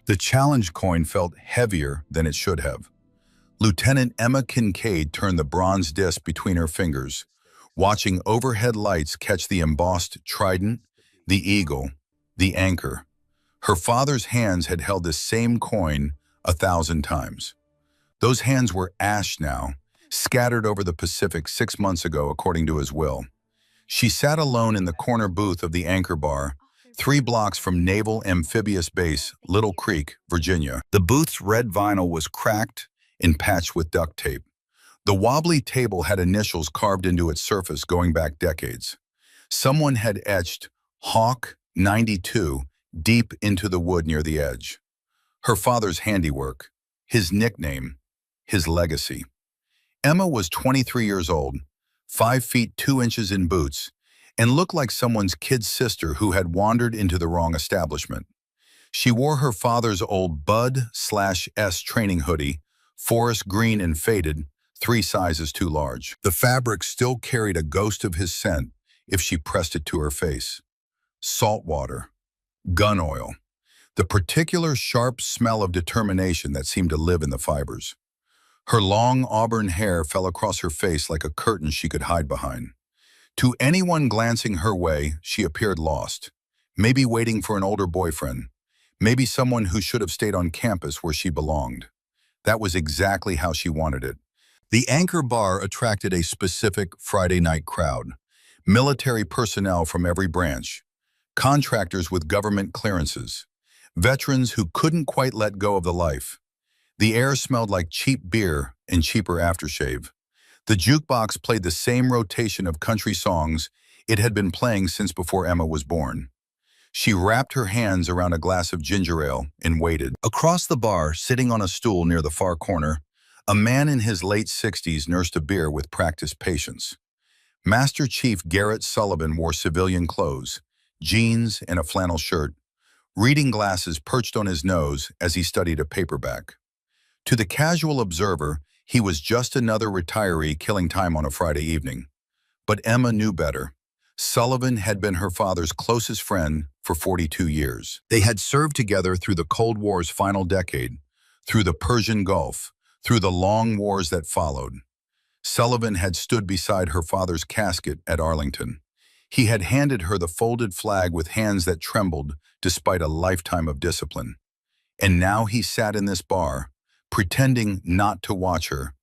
The challenge coin felt heavier than it should have. Lieutenant Emma Kincaid turned the bronze disc between her fingers, watching overhead lights catch the embossed trident, the eagle, the anchor. Her father's hands had held the same coin 1,000 times. Those hands were ash now, scattered over the Pacific 6 months ago according to his will. She sat alone in the corner booth of the anchor bar, 3 blocks from Naval Amphibious Base, Little Creek, Virginia. The booth's red vinyl was cracked and patched with duct tape. The wobbly table had initials carved into its surface going back decades. Someone had etched Hawk 92 deep into the wood near the edge. Her father's handiwork, his nickname, his legacy. Emma was 23 years old, 5 feet 2 inches in boots, and looked like someone's kid sister who had wandered into the wrong establishment. She wore her father's old Bud/S training hoodie, forest green and faded, 3 sizes too large. The fabric still carried a ghost of his scent if she pressed it to her face. Salt water, gun oil, the particular sharp smell of determination that seemed to live in the fibers. Her long auburn hair fell across her face like a curtain she could hide behind. To anyone glancing her way, she appeared lost, maybe waiting for an older boyfriend, maybe someone who should have stayed on campus where she belonged. That was exactly how she wanted it. The anchor bar attracted a specific Friday night crowd. Military personnel from every branch, contractors with government clearances, veterans who couldn't quite let go of the life. The air smelled like cheap beer and cheaper aftershave. The jukebox played the same rotation of country songs it had been playing since before Emma was born. She wrapped her hands around a glass of ginger ale and waited. Across the bar, sitting on a stool near the far corner, a man in his late 60s nursed a beer with practiced patience. Master Chief Garrett Sullivan wore civilian clothes, jeans and a flannel shirt, reading glasses perched on his nose as he studied a paperback. To the casual observer, he was just another retiree killing time on a Friday evening. But Emma knew better. Sullivan had been her father's closest friend for 42 years. They had served together through the Cold War's final decade, through the Persian Gulf, through the long wars that followed. Sullivan had stood beside her father's casket at Arlington. He had handed her the folded flag with hands that trembled despite a lifetime of discipline. And now he sat in this bar, pretending not to watch her,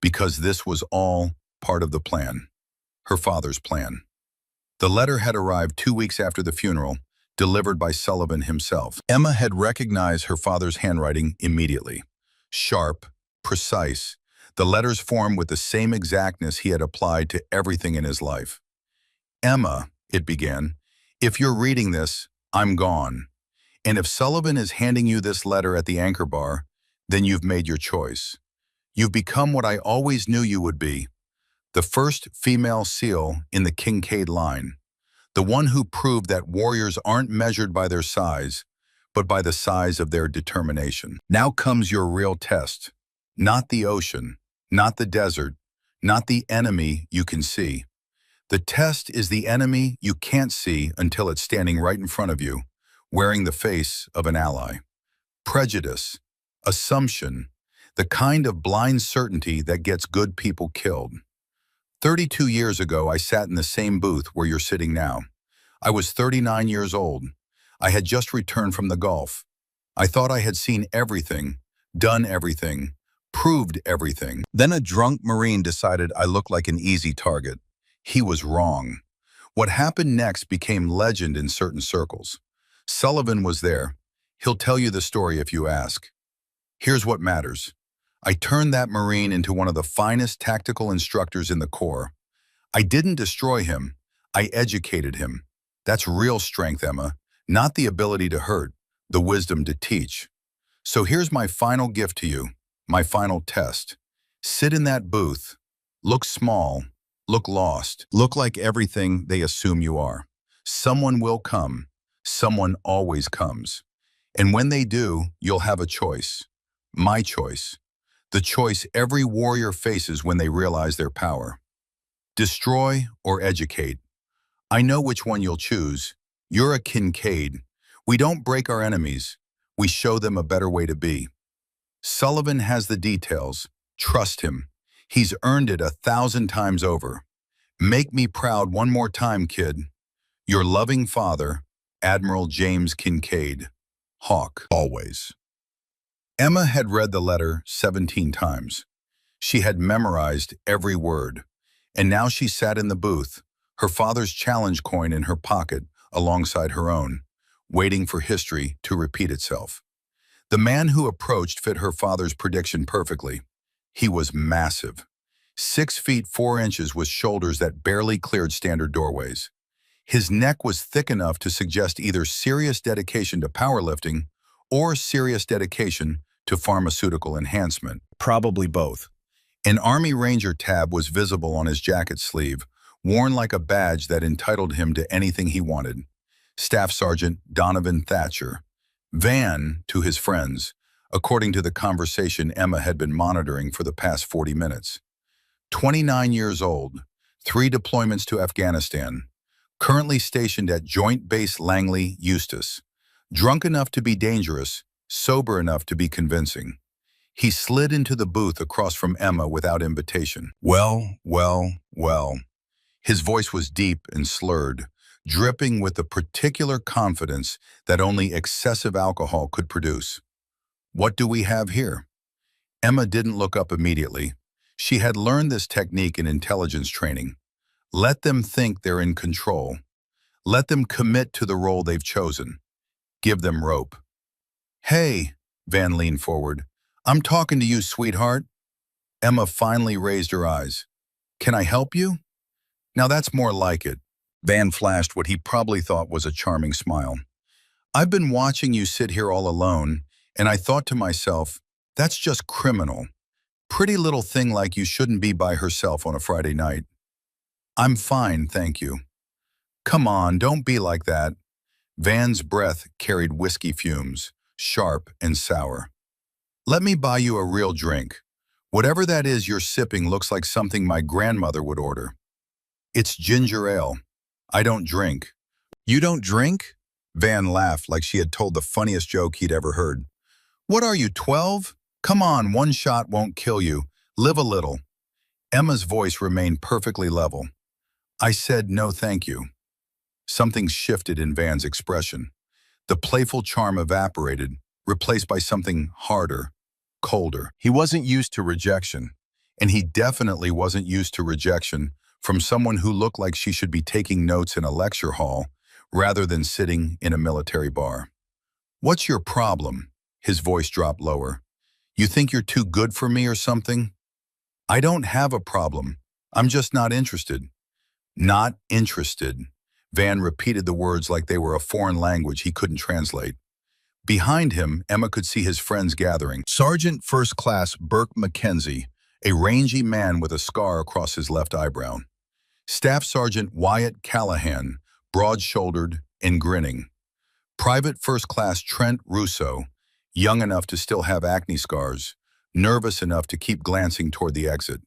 because this was all part of the plan, her father's plan. The letter had arrived 2 weeks after the funeral, delivered by Sullivan himself. Emma had recognized her father's handwriting immediately. Sharp, precise, the letters formed with the same exactness he had applied to everything in his life. Emma, it began, if you're reading this, I'm gone. And if Sullivan is handing you this letter at the anchor bar, then you've made your choice. You've become what I always knew you would be, the first female SEAL in the Kincaid line, the one who proved that warriors aren't measured by their size, but by the size of their determination. Now comes your real test, not the ocean, not the desert, not the enemy you can see. The test is the enemy you can't see until it's standing right in front of you, wearing the face of an ally. Prejudice, assumption, the kind of blind certainty that gets good people killed. 32 years ago, I sat in the same booth where you're sitting now. I was 39 years old. I had just returned from the Gulf. I thought I had seen everything, done everything, proved everything. Then a drunk Marine decided I looked like an easy target. He was wrong. What happened next became legend in certain circles. Sullivan was there. He'll tell you the story if you ask. Here's what matters. I turned that Marine into one of the finest tactical instructors in the Corps. I didn't destroy him. I educated him. That's real strength, Emma. Not the ability to hurt, the wisdom to teach. So here's my final gift to you, my final test. Sit in that booth. Look small. Look lost. Look like everything they assume you are. Someone will come. Someone always comes. And when they do, you'll have a choice. My choice. The choice every warrior faces when they realize their power. Destroy or educate. I know which one you'll choose. You're a Kincaid. We don't break our enemies. We show them a better way to be. Sullivan has the details. Trust him. He's earned it 1,000 times over. Make me proud one more time, kid. Your loving father, Admiral James Kincaid. Hawk, always. Emma had read the letter 17 times. She had memorized every word. And now she sat in the booth, her father's challenge coin in her pocket alongside her own, waiting for history to repeat itself. The man who approached fit her father's prediction perfectly. He was massive. 6 feet 4 inches with shoulders that barely cleared standard doorways. His neck was thick enough to suggest either serious dedication to powerlifting or serious dedication to pharmaceutical enhancement. Probably both. An Army Ranger tab was visible on his jacket sleeve, worn like a badge that entitled him to anything he wanted. Staff Sergeant Donovan Thatcher. Van to his friends, according to the conversation Emma had been monitoring for the past 40 minutes. 29 years old, 3 deployments to Afghanistan, currently stationed at Joint Base Langley, Eustis. Drunk enough to be dangerous, sober enough to be convincing. He slid into the booth across from Emma without invitation. Well. His voice was deep and slurred, dripping with the particular confidence that only excessive alcohol could produce. What do we have here? Emma didn't look up immediately. She had learned this technique in intelligence training. Let them think they're in control. Let them commit to the role they've chosen. Give them rope. Hey, Van leaned forward. I'm talking to you, sweetheart. Emma finally raised her eyes. Can I help you? Now that's more like it. Van flashed what he probably thought was a charming smile. I've been watching you sit here all alone, and I thought to myself, that's just criminal. Pretty little thing like you shouldn't be by herself on a Friday night. I'm fine, thank you. Come on, don't be like that. Van's breath carried whiskey fumes, sharp and sour. Let me buy you a real drink. Whatever that is you're sipping looks like something my grandmother would order. It's ginger ale. I don't drink. You don't drink? Van laughed like she had told the funniest joke he'd ever heard. What are you, 12? Come on, one shot won't kill you. Live a little. Emma's voice remained perfectly level. I said no thank you. Something shifted in Van's expression. The playful charm evaporated, replaced by something harder, colder. He wasn't used to rejection, and he definitely wasn't used to rejection from someone who looked like she should be taking notes in a lecture hall rather than sitting in a military bar. What's your problem? His voice dropped lower. You think you're too good for me or something? I don't have a problem. I'm just not interested. Not interested. Van repeated the words like they were a foreign language he couldn't translate. Behind him, Emma could see his friends gathering. Sergeant First Class Burke Mackenzie, a rangy man with a scar across his left eyebrow. Staff Sergeant Wyatt Callahan, broad-shouldered and grinning. Private First Class Trent Russo, young enough to still have acne scars, nervous enough to keep glancing toward the exit.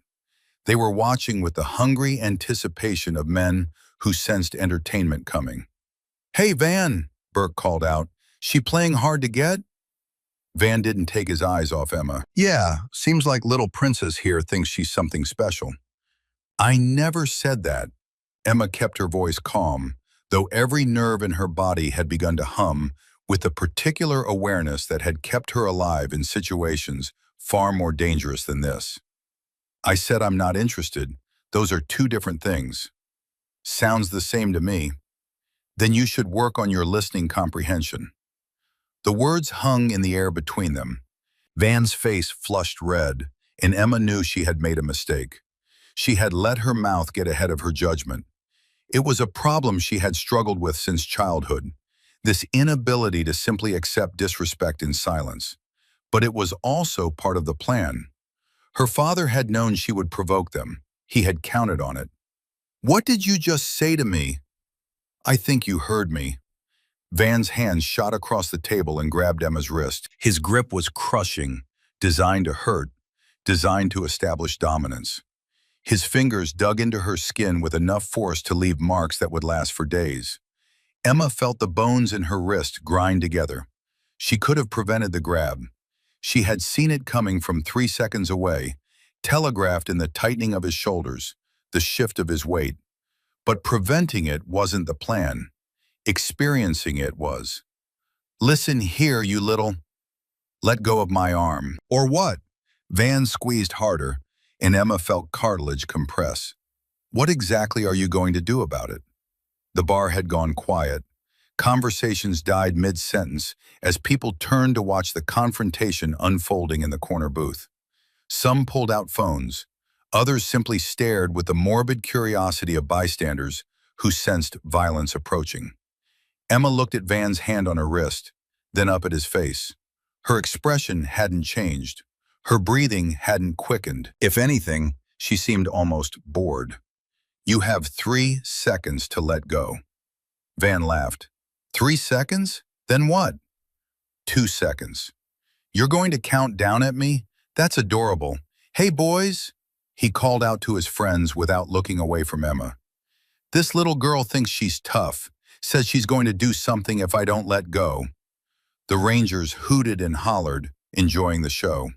They were watching with the hungry anticipation of men who sensed entertainment coming. Hey, Van, Burke called out. She playing hard to get? Van didn't take his eyes off Emma. Yeah, seems like little princess here thinks she's something special. I never said that. Emma kept her voice calm, though every nerve in her body had begun to hum with the particular awareness that had kept her alive in situations far more dangerous than this. I said I'm not interested. Those are 2 different things. Sounds the same to me. Then you should work on your listening comprehension. The words hung in the air between them. Van's face flushed red, and Emma knew she had made a mistake. She had let her mouth get ahead of her judgment. It was a problem she had struggled with since childhood, this inability to simply accept disrespect in silence. But it was also part of the plan. Her father had known she would provoke them. He had counted on it. What did you just say to me? I think you heard me. Van's hand shot across the table and grabbed Emma's wrist. His grip was crushing, designed to hurt, designed to establish dominance. His fingers dug into her skin with enough force to leave marks that would last for days. Emma felt the bones in her wrist grind together. She could have prevented the grab. She had seen it coming from 3 seconds away, telegraphed in the tightening of his shoulders, the shift of his weight. But preventing it wasn't the plan. Experiencing it was. Listen here, you little. Let go of my arm. Or what? Van squeezed harder, and Emma felt cartilage compress. What exactly are you going to do about it? The bar had gone quiet. Conversations died mid-sentence as people turned to watch the confrontation unfolding in the corner booth. Some pulled out phones. Others simply stared with the morbid curiosity of bystanders who sensed violence approaching. Emma looked at Van's hand on her wrist, then up at his face. Her expression hadn't changed. Her breathing hadn't quickened. If anything, she seemed almost bored. You have 3 seconds to let go. Van laughed. 3 seconds? Then what? 2 seconds. You're going to count down at me? That's adorable. Hey, boys, he called out to his friends without looking away from Emma. This little girl thinks she's tough, says she's going to do something if I don't let go. The Rangers hooted and hollered, enjoying the show.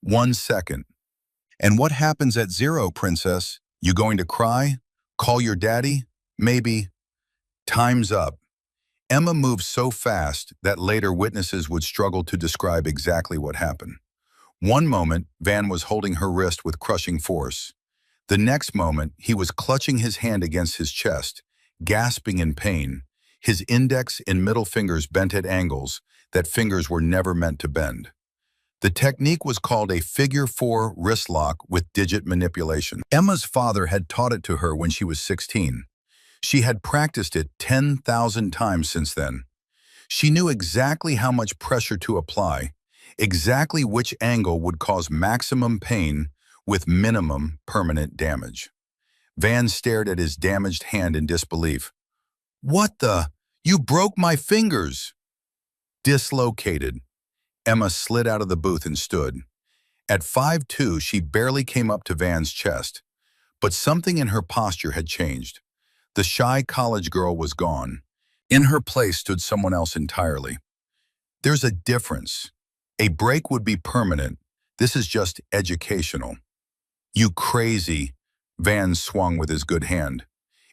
1 second. And what happens at 0, princess? You going to cry? Call your daddy? Maybe. Time's up. Emma moved so fast that later witnesses would struggle to describe exactly what happened. One moment, Van was holding her wrist with crushing force. The next moment, he was clutching his hand against his chest, gasping in pain, his index and middle fingers bent at angles that fingers were never meant to bend. The technique was called a figure 4 wrist lock with digit manipulation. Emma's father had taught it to her when she was 16. She had practiced it 10,000 times since then. She knew exactly how much pressure to apply, exactly which angle would cause maximum pain with minimum permanent damage. Van stared at his damaged hand in disbelief. What the? You broke my fingers! Dislocated. Emma slid out of the booth and stood. At 5'2", she barely came up to Van's chest, but something in her posture had changed. The shy college girl was gone. In her place stood someone else entirely. There's a difference. A break would be permanent. This is just educational. You crazy, Van swung with his good hand.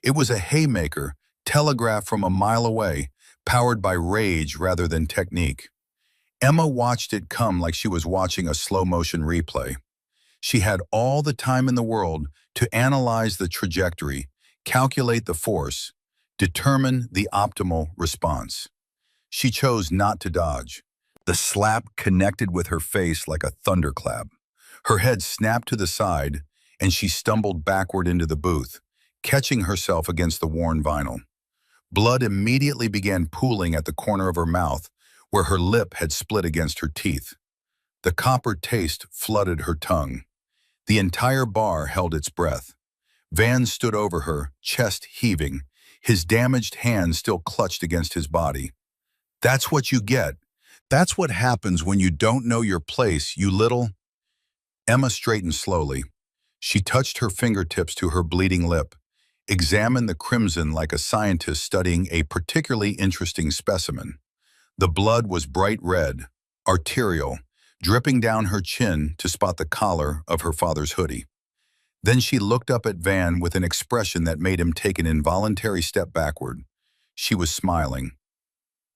It was a haymaker, telegraphed from a mile away, powered by rage rather than technique. Emma watched it come like she was watching a slow-motion replay. She had all the time in the world to analyze the trajectory, calculate the force, determine the optimal response. She chose not to dodge. The slap connected with her face like a thunderclap. Her head snapped to the side, and she stumbled backward into the booth, catching herself against the worn vinyl. Blood immediately began pooling at the corner of her mouth, where her lip had split against her teeth. The copper taste flooded her tongue. The entire bar held its breath. Van stood over her, chest heaving, his damaged hand still clutched against his body. That's what you get. That's what happens when you don't know your place, you little... Emma straightened slowly. She touched her fingertips to her bleeding lip, examined the crimson like a scientist studying a particularly interesting specimen. The blood was bright red, arterial, dripping down her chin to spot the collar of her father's hoodie. Then she looked up at Van with an expression that made him take an involuntary step backward. She was smiling.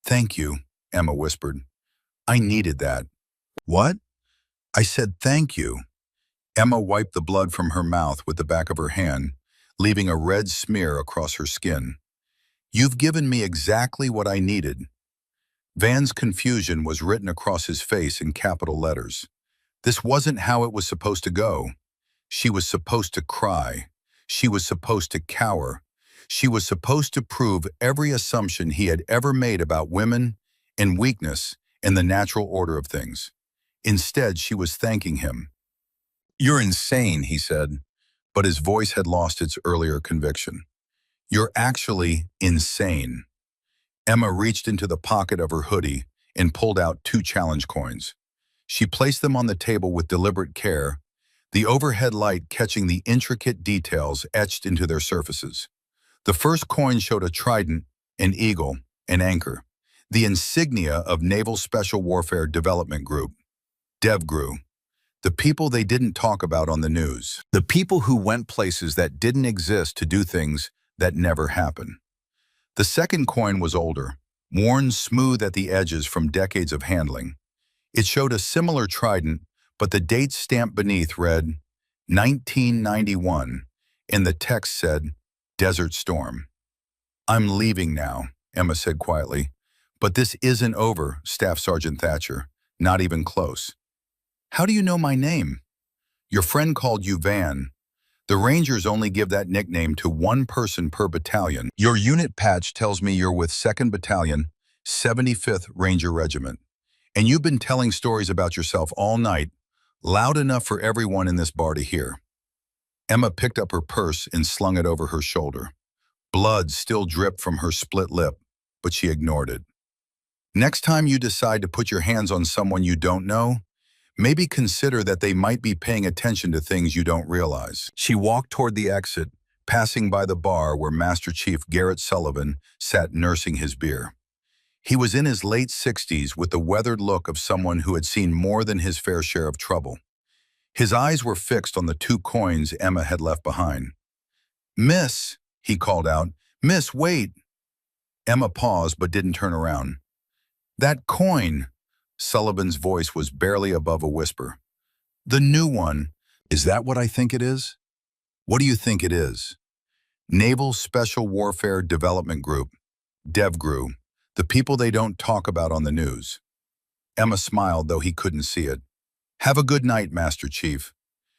Thank you, Emma whispered. I needed that. What? I said thank you. Emma wiped the blood from her mouth with the back of her hand, leaving a red smear across her skin. You've given me exactly what I needed. Van's confusion was written across his face in capital letters. This wasn't how it was supposed to go. She was supposed to cry. She was supposed to cower. She was supposed to prove every assumption he had ever made about women and weakness and the natural order of things. Instead, she was thanking him. You're insane, he said, but his voice had lost its earlier conviction. You're actually insane. Emma reached into the pocket of her hoodie and pulled out 2 challenge coins. She placed them on the table with deliberate care, the overhead light catching the intricate details etched into their surfaces. The first coin showed a trident, an eagle, an anchor. the insignia of Naval Special Warfare Development Group, DevGRU, the people they didn't talk about on the news, the people who went places that didn't exist to do things that never happen. The second coin was older, worn smooth at the edges from decades of handling. It showed a similar trident, but the date stamped beneath read 1991, and the text said, Desert Storm. "I'm leaving now," Emma said quietly. "But this isn't over, Staff Sergeant Thatcher. Not even close." "How do you know my name?" "Your friend called you Van. The Rangers only give that nickname to one person per battalion. Your unit patch tells me you're with 2nd Battalion, 75th Ranger Regiment. And you've been telling stories about yourself all night, loud enough for everyone in this bar to hear." Emma picked up her purse and slung it over her shoulder. Blood still dripped from her split lip, but she ignored it. "Next time you decide to put your hands on someone you don't know, maybe consider that they might be paying attention to things you don't realize." She walked toward the exit, passing by the bar where Master Chief Garrett Sullivan sat nursing his beer. He was in his late 60s with the weathered look of someone who had seen more than his fair share of trouble. His eyes were fixed on the 2 coins Emma had left behind. "Miss," he called out. "Miss, wait." Emma paused but didn't turn around. "That coin," Sullivan's voice was barely above a whisper. "The new one. Is that what I think it is?" "What do you think it is?" "Naval Special Warfare Development Group, DevGRU, the people they don't talk about on the news." Emma smiled, though he couldn't see it. "Have a good night, Master Chief."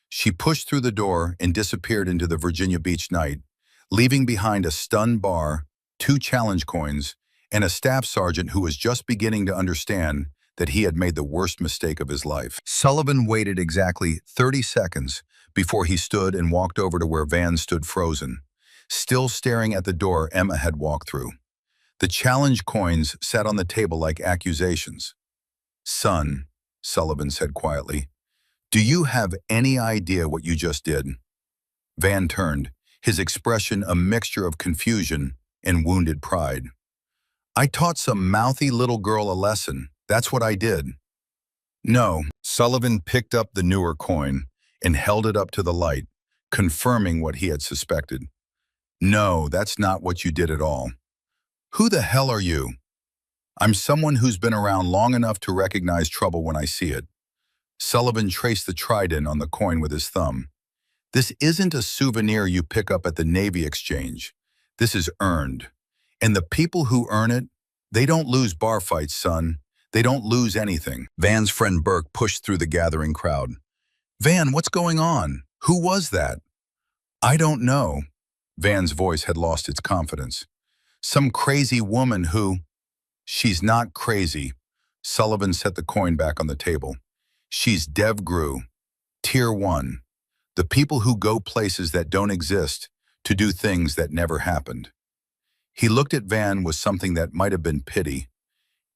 She pushed through the door and disappeared into the Virginia Beach night, leaving behind a stunned bar, 2 challenge coins, and a staff sergeant who was just beginning to understand that he had made the worst mistake of his life. Sullivan waited exactly 30 seconds before he stood and walked over to where Van stood frozen, still staring at the door Emma had walked through. The challenge coins sat on the table like accusations. "Son," Sullivan said quietly, "do you have any idea what you just did?" Van turned, his expression a mixture of confusion and wounded pride. "I taught some mouthy little girl a lesson. That's what I did." "No." Sullivan picked up the newer coin and held it up to the light, confirming what he had suspected. "No, that's not what you did at all." "Who the hell are you?" "I'm someone who's been around long enough to recognize trouble when I see it." Sullivan traced the trident on the coin with his thumb. "This isn't a souvenir you pick up at the Navy Exchange. This is earned. And the people who earn it, they don't lose bar fights, son. They don't lose anything." Van's friend Burke pushed through the gathering crowd. "Van, what's going on? Who was that?" "I don't know." Van's voice had lost its confidence. "Some crazy woman who—" "She's not crazy." Sullivan set the coin back on the table. "She's DevGRU, Tier 1. The people who go places that don't exist to do things that never happened." He looked at Van with something that might have been pity.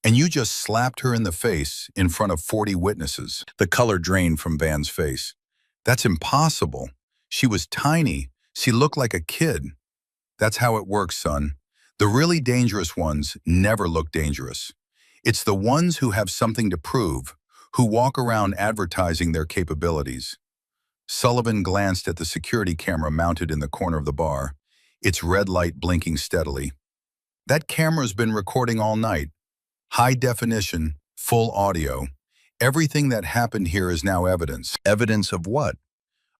"And you just slapped her in the face in front of 40 witnesses." The color drained from Van's face. "That's impossible. She was tiny. She looked like a kid." "That's how it works, son. The really dangerous ones never look dangerous. It's the ones who have something to prove, who walk around advertising their capabilities." Sullivan glanced at the security camera mounted in the corner of the bar, its red light blinking steadily. "That camera's been recording all night. High definition, full audio. Everything that happened here is now evidence." "Evidence of what?"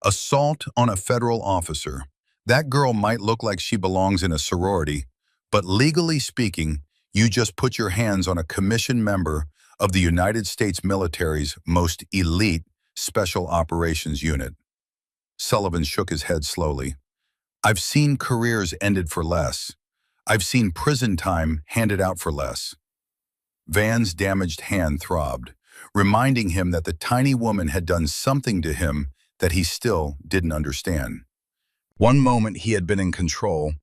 "Assault on a federal officer. That girl might look like she belongs in a sorority, but legally speaking, you just put your hands on a commissioned member of the United States military's most elite Special Operations Unit." Sullivan shook his head slowly. "I've seen careers ended for less. I've seen prison time handed out for less." Van's damaged hand throbbed, reminding him that the tiny woman had done something to him that he still didn't understand. One moment he had been in control,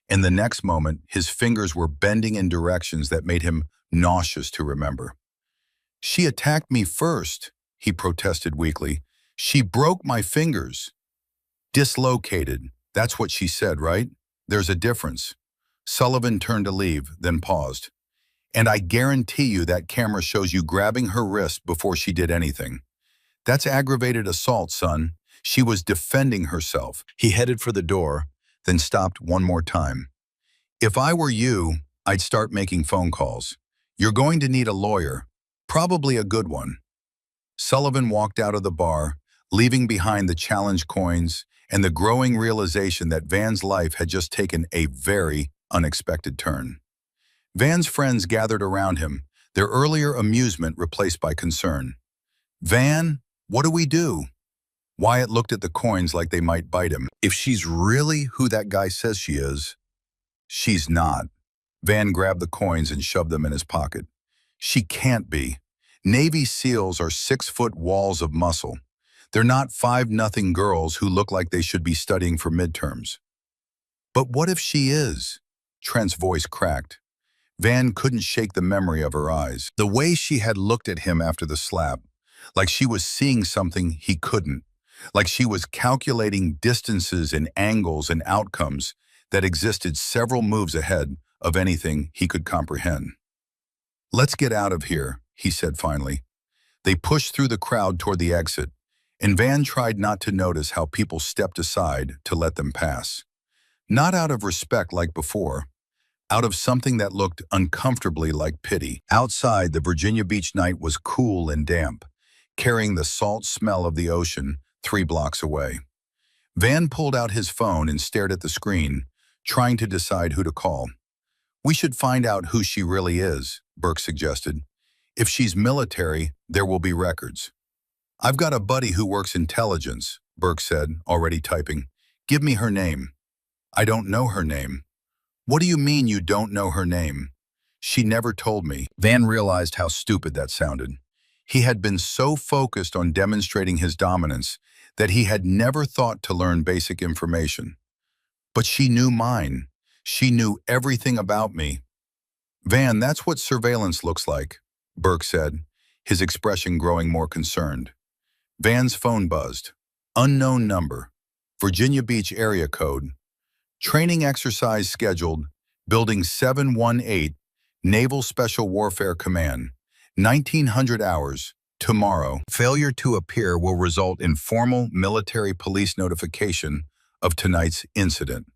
and the next moment his fingers were bending in directions that made him nauseous to remember. "She attacked me first," he protested weakly. "She broke my fingers." "Dislocated. That's what she said, right? There's a difference." Sullivan turned to leave, then paused. And I guarantee you that camera shows you grabbing her wrist before she did anything. That's aggravated assault, son. She was defending herself. He headed for the door, then stopped one more time. If I were you, I'd start making phone calls. You're going to need a lawyer, probably a good one. Sullivan walked out of the bar, leaving behind the challenge coins and the growing realization that Van's life had just taken a very unexpected turn. Van's friends gathered around him, their earlier amusement replaced by concern. Van, what do we do? Wyatt looked at the coins like they might bite him. If she's really who that guy says she is, she's not. Van grabbed the coins and shoved them in his pocket. She can't be. Navy SEALs are 6-foot walls of muscle. They're not 5-0 girls who look like they should be studying for midterms. But what if she is? Trent's voice cracked. Van couldn't shake the memory of her eyes. The way she had looked at him after the slap, like she was seeing something he couldn't, like she was calculating distances and angles and outcomes that existed several moves ahead of anything he could comprehend. Let's get out of here, he said finally. They pushed through the crowd toward the exit, and Van tried not to notice how people stepped aside to let them pass. Not out of respect like before, out of something that looked uncomfortably like pity. Outside, the Virginia Beach night was cool and damp, carrying the salt smell of the ocean 3 blocks away. Van pulled out his phone and stared at the screen, trying to decide who to call. We should find out who she really is, Burke suggested. If she's military, there will be records. I've got a buddy who works intelligence, Burke said, already typing. Give me her name. I don't know her name. What do you mean you don't know her name? She never told me. Van realized how stupid that sounded. He had been so focused on demonstrating his dominance that he had never thought to learn basic information. But she knew mine. She knew everything about me. Van, that's what surveillance looks like, Burke said, his expression growing more concerned. Van's phone buzzed. Unknown number. Virginia Beach area code. Training exercise scheduled. Building 718, Naval Special Warfare Command. 1900 hours. Tomorrow. Failure to appear will result in formal military police notification of tonight's incident.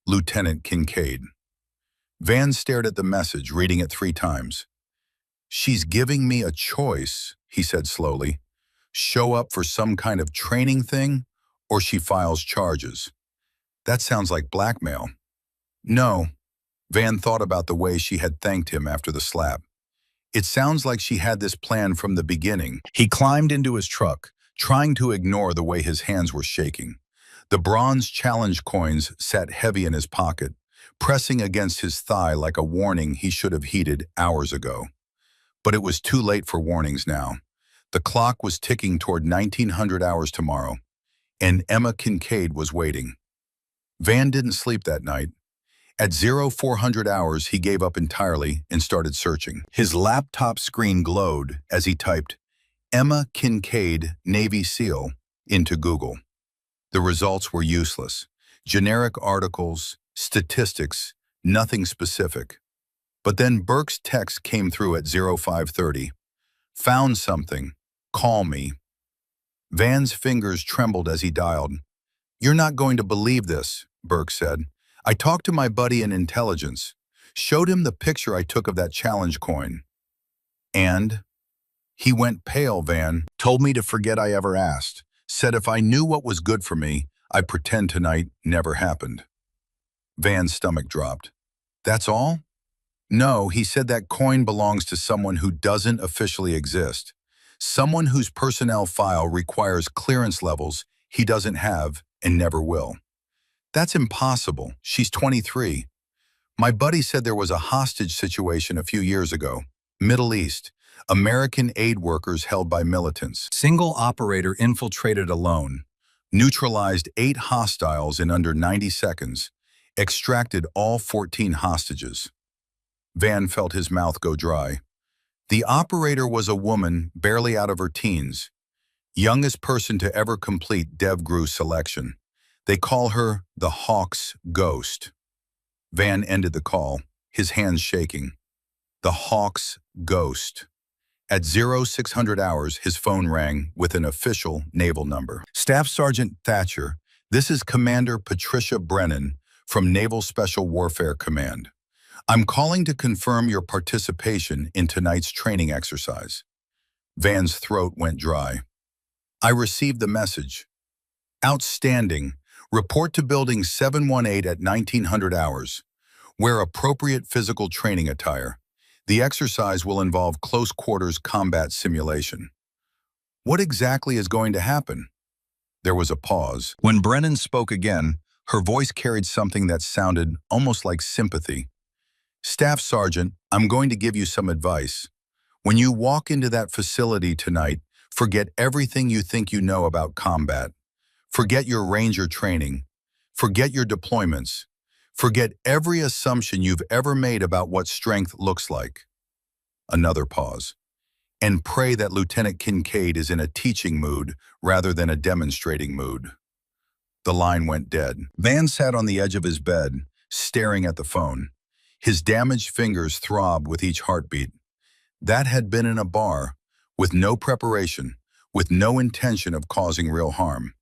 Lieutenant Kincaid. Van stared at the message, reading it 3 times. She's giving me a choice, he said slowly. Show up for some kind of training thing, or she files charges. That sounds like blackmail. No. Van thought about the way she had thanked him after the slap. It sounds like she had this plan from the beginning. He climbed into his truck, trying to ignore the way his hands were shaking. The bronze challenge coins sat heavy in his pocket, pressing against his thigh like a warning he should have heeded hours ago. But it was too late for warnings now. The clock was ticking toward 1900 hours tomorrow, and Emma Kincaid was waiting. Van didn't sleep that night. At 0400 hours, he gave up entirely and started searching. His laptop screen glowed as he typed Emma Kincaid, Navy SEAL, into Google. The results were useless. Generic articles, statistics, nothing specific. But then Burke's text came through at 0530. Found something. Call me. Van's fingers trembled as he dialed. You're not going to believe this, Burke said. I talked to my buddy in intelligence, showed him the picture I took of that challenge coin. And he went pale, Van, told me to forget I ever asked, said if I knew what was good for me, I'd pretend tonight never happened. Van's stomach dropped. That's all? No, he said that coin belongs to someone who doesn't officially exist. Someone whose personnel file requires clearance levels he doesn't have and never will. That's impossible. She's 23. My buddy said there was a hostage situation a few years ago. Middle East. American aid workers held by militants. Single operator infiltrated alone. Neutralized 8 hostiles in under 90 seconds. Extracted all 14 hostages. Van felt his mouth go dry. The operator was a woman barely out of her teens. Youngest person to ever complete DevGru selection. They call her the Hawk's Ghost. Van ended the call, his hands shaking. The Hawk's ghost. At 0600 hours, his phone rang with an official naval number. Staff Sergeant Thatcher, this is Commander Patricia Brennan from Naval Special Warfare Command. I'm calling to confirm your participation in tonight's training exercise. Van's throat went dry. I received the message. Outstanding. Report to Building 718 at 1900 hours. Wear appropriate physical training attire. The exercise will involve close quarters combat simulation. What exactly is going to happen? There was a pause. When Brennan spoke again, her voice carried something that sounded almost like sympathy. Staff Sergeant, I'm going to give you some advice. When you walk into that facility tonight, forget everything you think you know about combat. Forget your ranger training. Forget your deployments. Forget every assumption you've ever made about what strength looks like. Another pause. And pray that Lieutenant Kincaid is in a teaching mood rather than a demonstrating mood. The line went dead. Van sat on the edge of his bed, staring at the phone. His damaged fingers throbbed with each heartbeat. That had been in a bar, with no preparation, with no intention of causing real harm.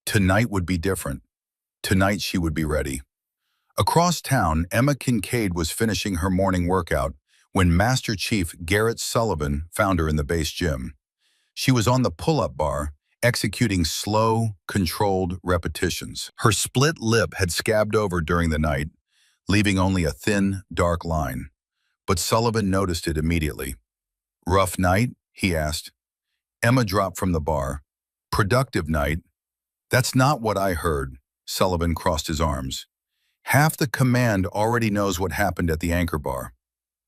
Tonight would be different. Tonight she would be ready. Across town, Emma Kincaid was finishing her morning workout when Master Chief Garrett Sullivan found her in the base gym. She was on the pull-up bar, executing slow, controlled repetitions. Her split lip had scabbed over during the night, leaving only a thin, dark line. But Sullivan noticed it immediately. Rough night? He asked. Emma dropped from the bar. Productive night? That's not what I heard. Sullivan crossed his arms. Half the command already knows what happened at the anchor bar.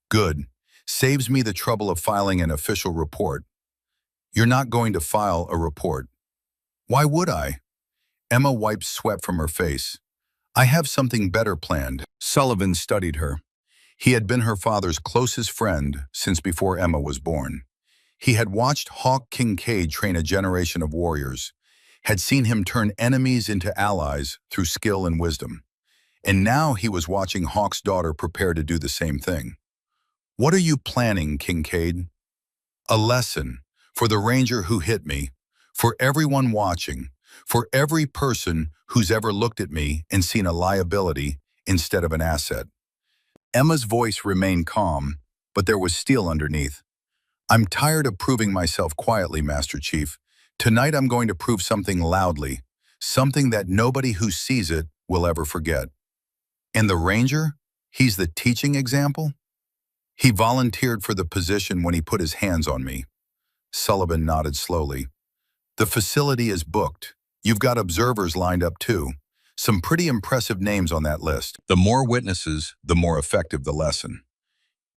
Good. Saves me the trouble of filing an official report. You're not going to file a report. Why would I? Emma wiped sweat from her face. I have something better planned. Sullivan studied her. He had been her father's closest friend since before Emma was born. He had watched Hawk Kincaid train a generation of warriors, had seen him turn enemies into allies through skill and wisdom. And now he was watching Hawk's daughter prepare to do the same thing. What are you planning, Kincaid? A lesson for the ranger who hit me, for everyone watching, for every person who's ever looked at me and seen a liability instead of an asset. Emma's voice remained calm, but there was steel underneath. I'm tired of proving myself quietly, Master Chief. Tonight I'm going to prove something loudly, something that nobody who sees it will ever forget. And the ranger? He's the teaching example? He volunteered for the position when he put his hands on me. Sullivan nodded slowly. The facility is booked. You've got observers lined up too. Some pretty impressive names on that list. The more witnesses, the more effective the lesson.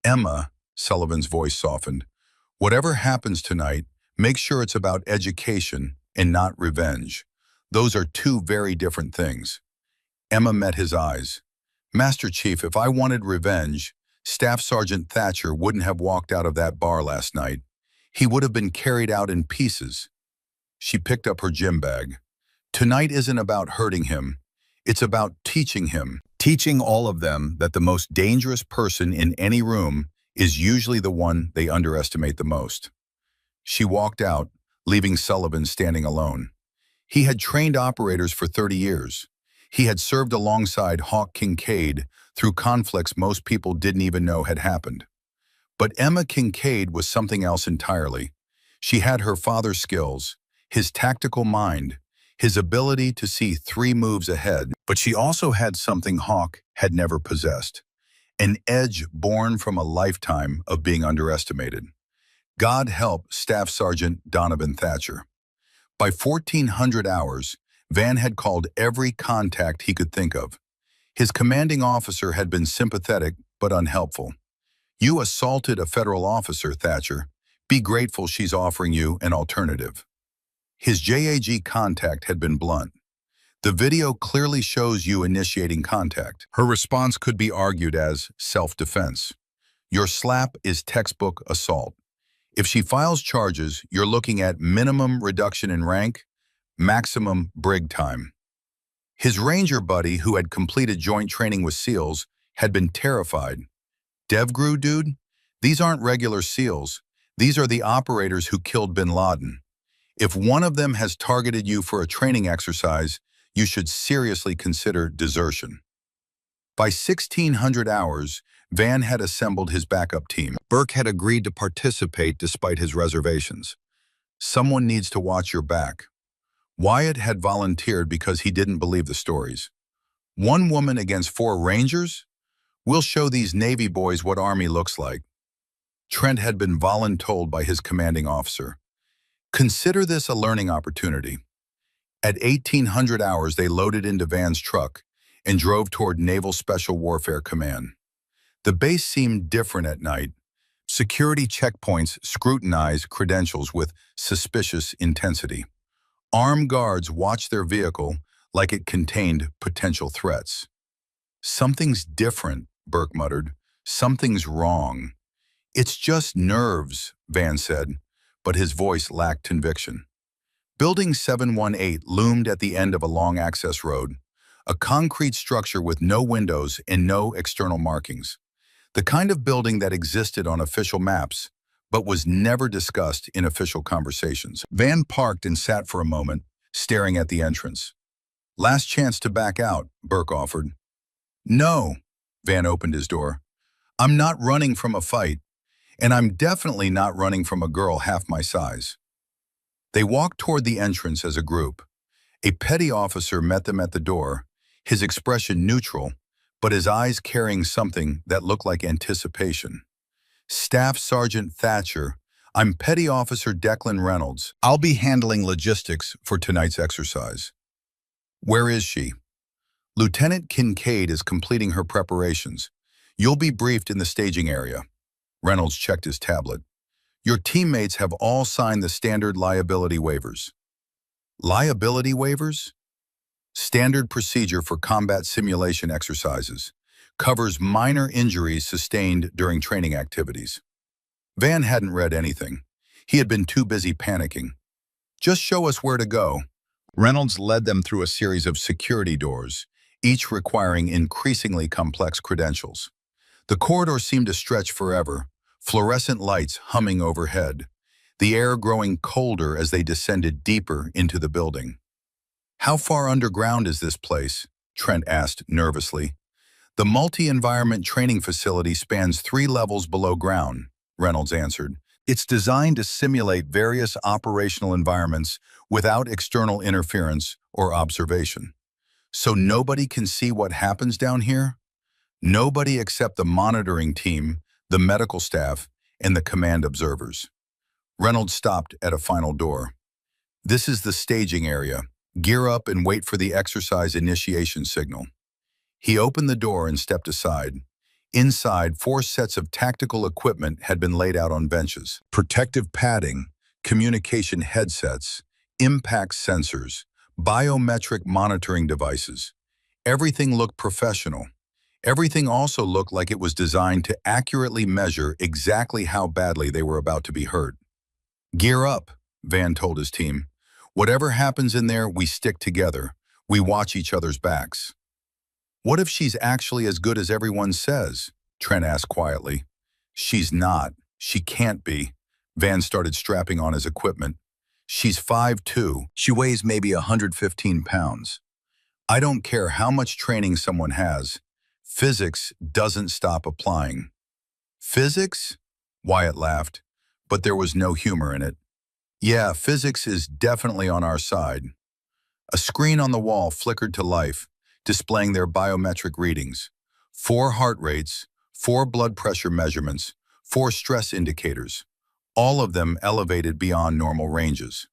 Emma, Sullivan's voice softened, whatever happens tonight, make sure it's about education and not revenge. Those are two very different things. Emma met his eyes. Master Chief, if I wanted revenge, Staff Sergeant Thatcher wouldn't have walked out of that bar last night. He would have been carried out in pieces. She picked up her gym bag. Tonight isn't about hurting him. It's about teaching him. Teaching all of them that the most dangerous person in any room is usually the one they underestimate the most. She walked out, leaving Sullivan standing alone. He had trained operators for 30 years. He had served alongside Hawk Kincaid through conflicts most people didn't even know had happened. But Emma Kincaid was something else entirely. She had her father's skills, his tactical mind, his ability to see 3 moves ahead, but she also had something Hawk had never possessed, an edge born from a lifetime of being underestimated. God help Staff Sergeant Donovan Thatcher. By 1400 hours, Van had called every contact he could think of. His commanding officer had been sympathetic but unhelpful. You assaulted a federal officer, Thatcher. Be grateful she's offering you an alternative. His JAG contact had been blunt. The video clearly shows you initiating contact. Her response could be argued as self-defense. Your slap is textbook assault. If she files charges, you're looking at minimum reduction in rank, maximum brig time. His ranger buddy, who had completed joint training with SEALs, had been terrified. DevGru, dude? These aren't regular SEALs. These are the operators who killed bin Laden. If one of them has targeted you for a training exercise, you should seriously consider desertion. By 1600 hours, Van had assembled his backup team. Burke had agreed to participate despite his reservations. Someone needs to watch your back. Wyatt had volunteered because he didn't believe the stories. One woman against 4 Rangers? We'll show these Navy boys what Army looks like. Trent had been voluntold by his commanding officer. Consider this a learning opportunity. At 1800 hours, they loaded into Van's truck and drove toward Naval Special Warfare Command. The base seemed different at night. Security checkpoints scrutinized credentials with suspicious intensity. Armed guards watched their vehicle like it contained potential threats. "Something's different," Burke muttered. "Something's wrong." "It's just nerves," Van said, but his voice lacked conviction. Building 718 loomed at the end of a long access road, a concrete structure with no windows and no external markings. The kind of building that existed on official maps, but was never discussed in official conversations. Van parked and sat for a moment, staring at the entrance. "Last chance to back out," Burke offered. "No," Van opened his door. "I'm not running from a fight, and I'm definitely not running from a girl half my size." They walked toward the entrance as a group. A petty officer met them at the door, his expression neutral, but his eyes carrying something that looked like anticipation. "Staff Sergeant Thatcher, I'm Petty Officer Declan Reynolds. I'll be handling logistics for tonight's exercise." "Where is she?" "Lieutenant Kincaid is completing her preparations. You'll be briefed in the staging area." Reynolds checked his tablet. "Your teammates have all signed the standard liability waivers." "Liability waivers?" "Standard procedure for combat simulation exercises. Covers minor injuries sustained during training activities." Van hadn't read anything. He had been too busy panicking. "Just show us where to go." Reynolds led them through a series of security doors, each requiring increasingly complex credentials. The corridor seemed to stretch forever, fluorescent lights humming overhead, the air growing colder as they descended deeper into the building. "How far underground is this place?" Trent asked nervously. "The multi-environment training facility spans 3 levels below ground," Reynolds answered. "It's designed to simulate various operational environments without external interference or observation. So nobody can see what happens down here? Nobody except the monitoring team, the medical staff, and the command observers." Reynolds stopped at a final door. "This is the staging area. Gear up and wait for the exercise initiation signal." He opened the door and stepped aside. Inside, 4 sets of tactical equipment had been laid out on benches. Protective padding, communication headsets, impact sensors, biometric monitoring devices. Everything looked professional. Everything also looked like it was designed to accurately measure exactly how badly they were about to be hurt. "Gear up," Van told his team. "Whatever happens in there, we stick together. We watch each other's backs." "What if she's actually as good as everyone says?" Trent asked quietly. "She's not. She can't be." Van started strapping on his equipment. "She's 5'2". She weighs maybe 115 pounds. I don't care how much training someone has. Physics doesn't stop applying." "Physics?" Wyatt laughed, but there was no humor in it. "Yeah, physics is definitely on our side." A screen on the wall flickered to life, displaying their biometric readings. 4 heart rates, 4 blood pressure measurements, 4 stress indicators, all of them elevated beyond normal ranges.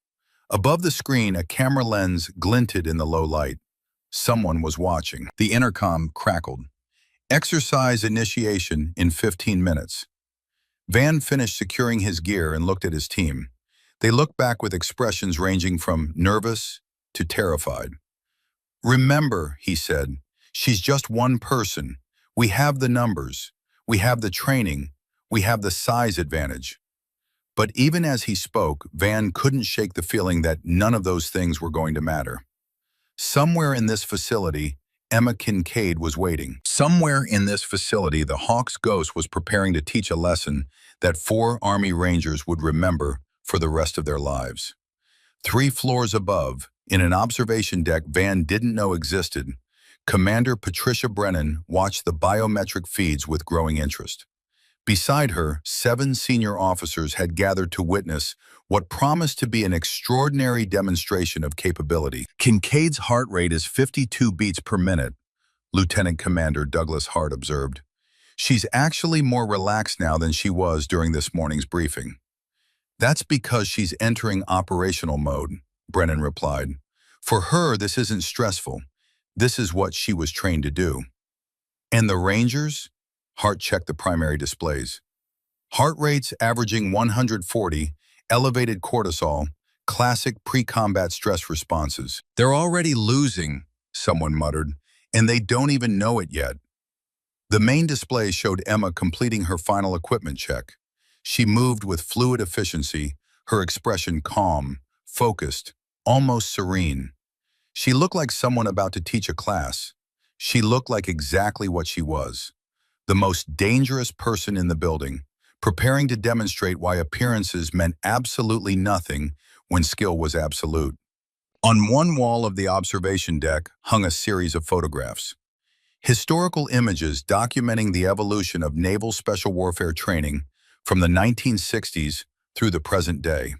Above the screen, a camera lens glinted in the low light. Someone was watching. The intercom crackled. "Exercise initiation in 15 minutes." Van finished securing his gear and looked at his team. They looked back with expressions ranging from nervous to terrified. "Remember," he said, "she's just one person. We have the numbers. We have the training. We have the size advantage." But even as he spoke, Van couldn't shake the feeling that none of those things were going to matter. Somewhere in this facility, Emma Kincaid was waiting. Somewhere in this facility, the Hawk's ghost was preparing to teach a lesson that 4 Army Rangers would remember for the rest of their lives. 3 floors above, in an observation deck Van didn't know existed, Commander Patricia Brennan watched the biometric feeds with growing interest. Beside her, 7 senior officers had gathered to witness what promised to be an extraordinary demonstration of capability. Kincaid's heart rate is 52 beats per minute, Lieutenant Commander Douglas Hart observed. She's actually more relaxed now than she was during this morning's briefing. That's because she's entering operational mode, Brennan replied. For her, this isn't stressful. This is what she was trained to do. And the Rangers? Hart checked the primary displays. Heart rates averaging 140, elevated cortisol, classic pre-combat stress responses. They're already losing, someone muttered, and they don't even know it yet. The main display showed Emma completing her final equipment check. She moved with fluid efficiency, her expression calm, focused, almost serene. She looked like someone about to teach a class. She looked like exactly what she was. The most dangerous person in the building, preparing to demonstrate why appearances meant absolutely nothing when skill was absolute. On one wall of the observation deck hung a series of photographs. Historical images documenting the evolution of naval special warfare training from the 1960s through the present day.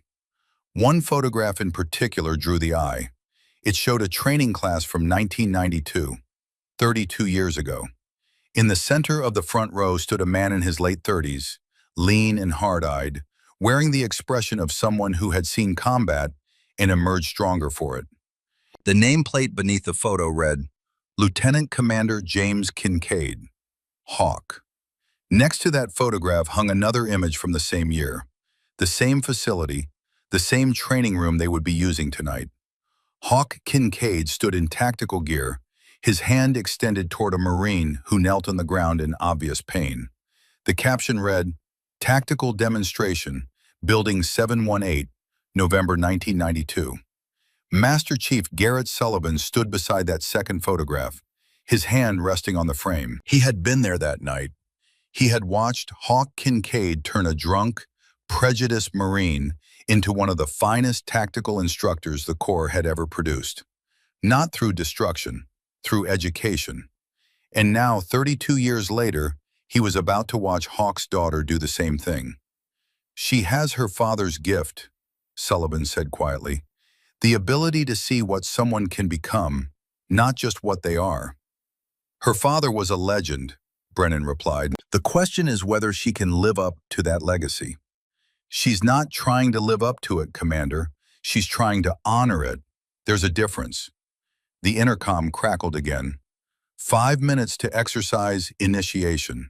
One photograph in particular drew the eye. It showed a training class from 1992, 32 years ago. In the center of the front row stood a man in his late 30s, lean and hard-eyed, wearing the expression of someone who had seen combat and emerged stronger for it. The nameplate beneath the photo read, Lieutenant Commander James Kincaid, Hawk. Next to that photograph hung another image from the same year, the same facility, the same training room they would be using tonight. Hawk Kincaid stood in tactical gear, his hand extended toward a Marine who knelt on the ground in obvious pain. The caption read, Tactical Demonstration, Building 718, November 1992. Master Chief Garrett Sullivan stood beside that second photograph, his hand resting on the frame. He had been there that night. He had watched Hawk Kincaid turn a drunk, prejudiced Marine into one of the finest tactical instructors the Corps had ever produced. Not through destruction, through education. And now, 32 years later, he was about to watch Hawk's daughter do the same thing. She has her father's gift, Sullivan said quietly. The ability to see what someone can become, not just what they are. Her father was a legend, Brennan replied. The question is whether she can live up to that legacy. She's not trying to live up to it, Commander. She's trying to honor it. There's a difference. The intercom crackled again. 5 minutes to exercise initiation.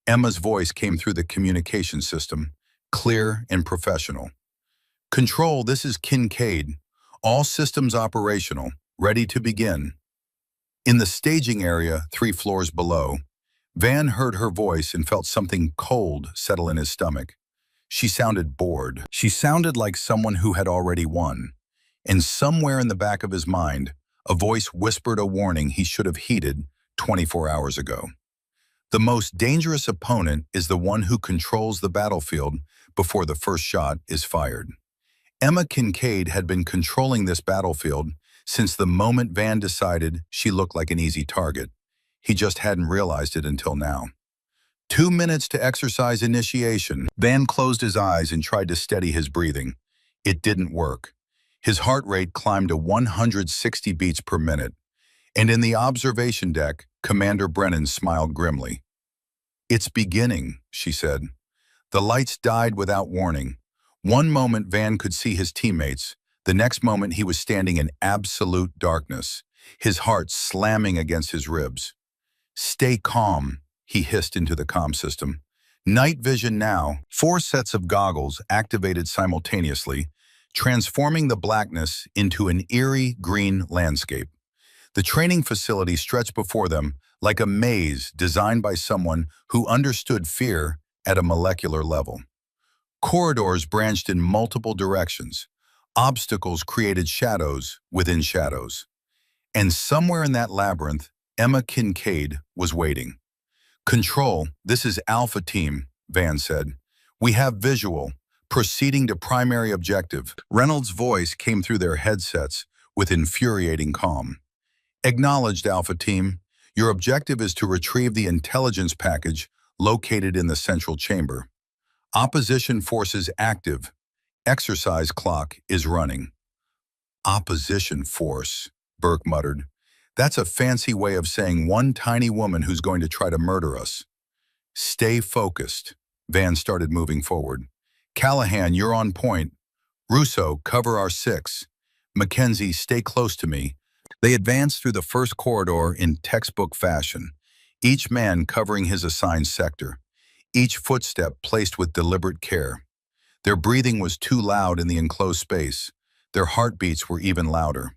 Emma's voice came through the communication system, clear and professional. Control, this is Kincaid. All systems operational, ready to begin. In the staging area, 3 floors below, Van heard her voice and felt something cold settle in his stomach. She sounded bored. She sounded like someone who had already won. And somewhere in the back of his mind, a voice whispered a warning he should have heeded 24 hours ago. The most dangerous opponent is the one who controls the battlefield before the first shot is fired. Emma Kincaid had been controlling this battlefield since the moment Van decided she looked like an easy target. He just hadn't realized it until now. 2 minutes to exercise initiation. Van closed his eyes and tried to steady his breathing. It didn't work. His heart rate climbed to 160 beats per minute. And in the observation deck, Commander Brennan smiled grimly. It's beginning, she said. The lights died without warning. One moment Van could see his teammates. The next moment he was standing in absolute darkness, his heart slamming against his ribs. Stay calm, he hissed into the comm system. Night vision now. 4 sets of goggles activated simultaneously, transforming the blackness into an eerie green landscape. The training facility stretched before them like a maze designed by someone who understood fear at a molecular level. Corridors branched in multiple directions. Obstacles created shadows within shadows. And somewhere in that labyrinth, Emma Kincaid was waiting. "Control, this is Alpha Team," Van said. "We have visual. Proceeding to primary objective." Reynolds' voice came through their headsets with infuriating calm. "Acknowledged, Alpha Team. Your objective is to retrieve the intelligence package located in the central chamber. Opposition forces active. Exercise clock is running." "Opposition force," Burke muttered. "That's a fancy way of saying one tiny woman who's going to try to murder us." "Stay focused." Van started moving forward. "Callahan, you're on point. Russo, cover our six. Mackenzie, stay close to me." They advanced through the first corridor in textbook fashion, each man covering his assigned sector, each footstep placed with deliberate care. Their breathing was too loud in the enclosed space. Their heartbeats were even louder.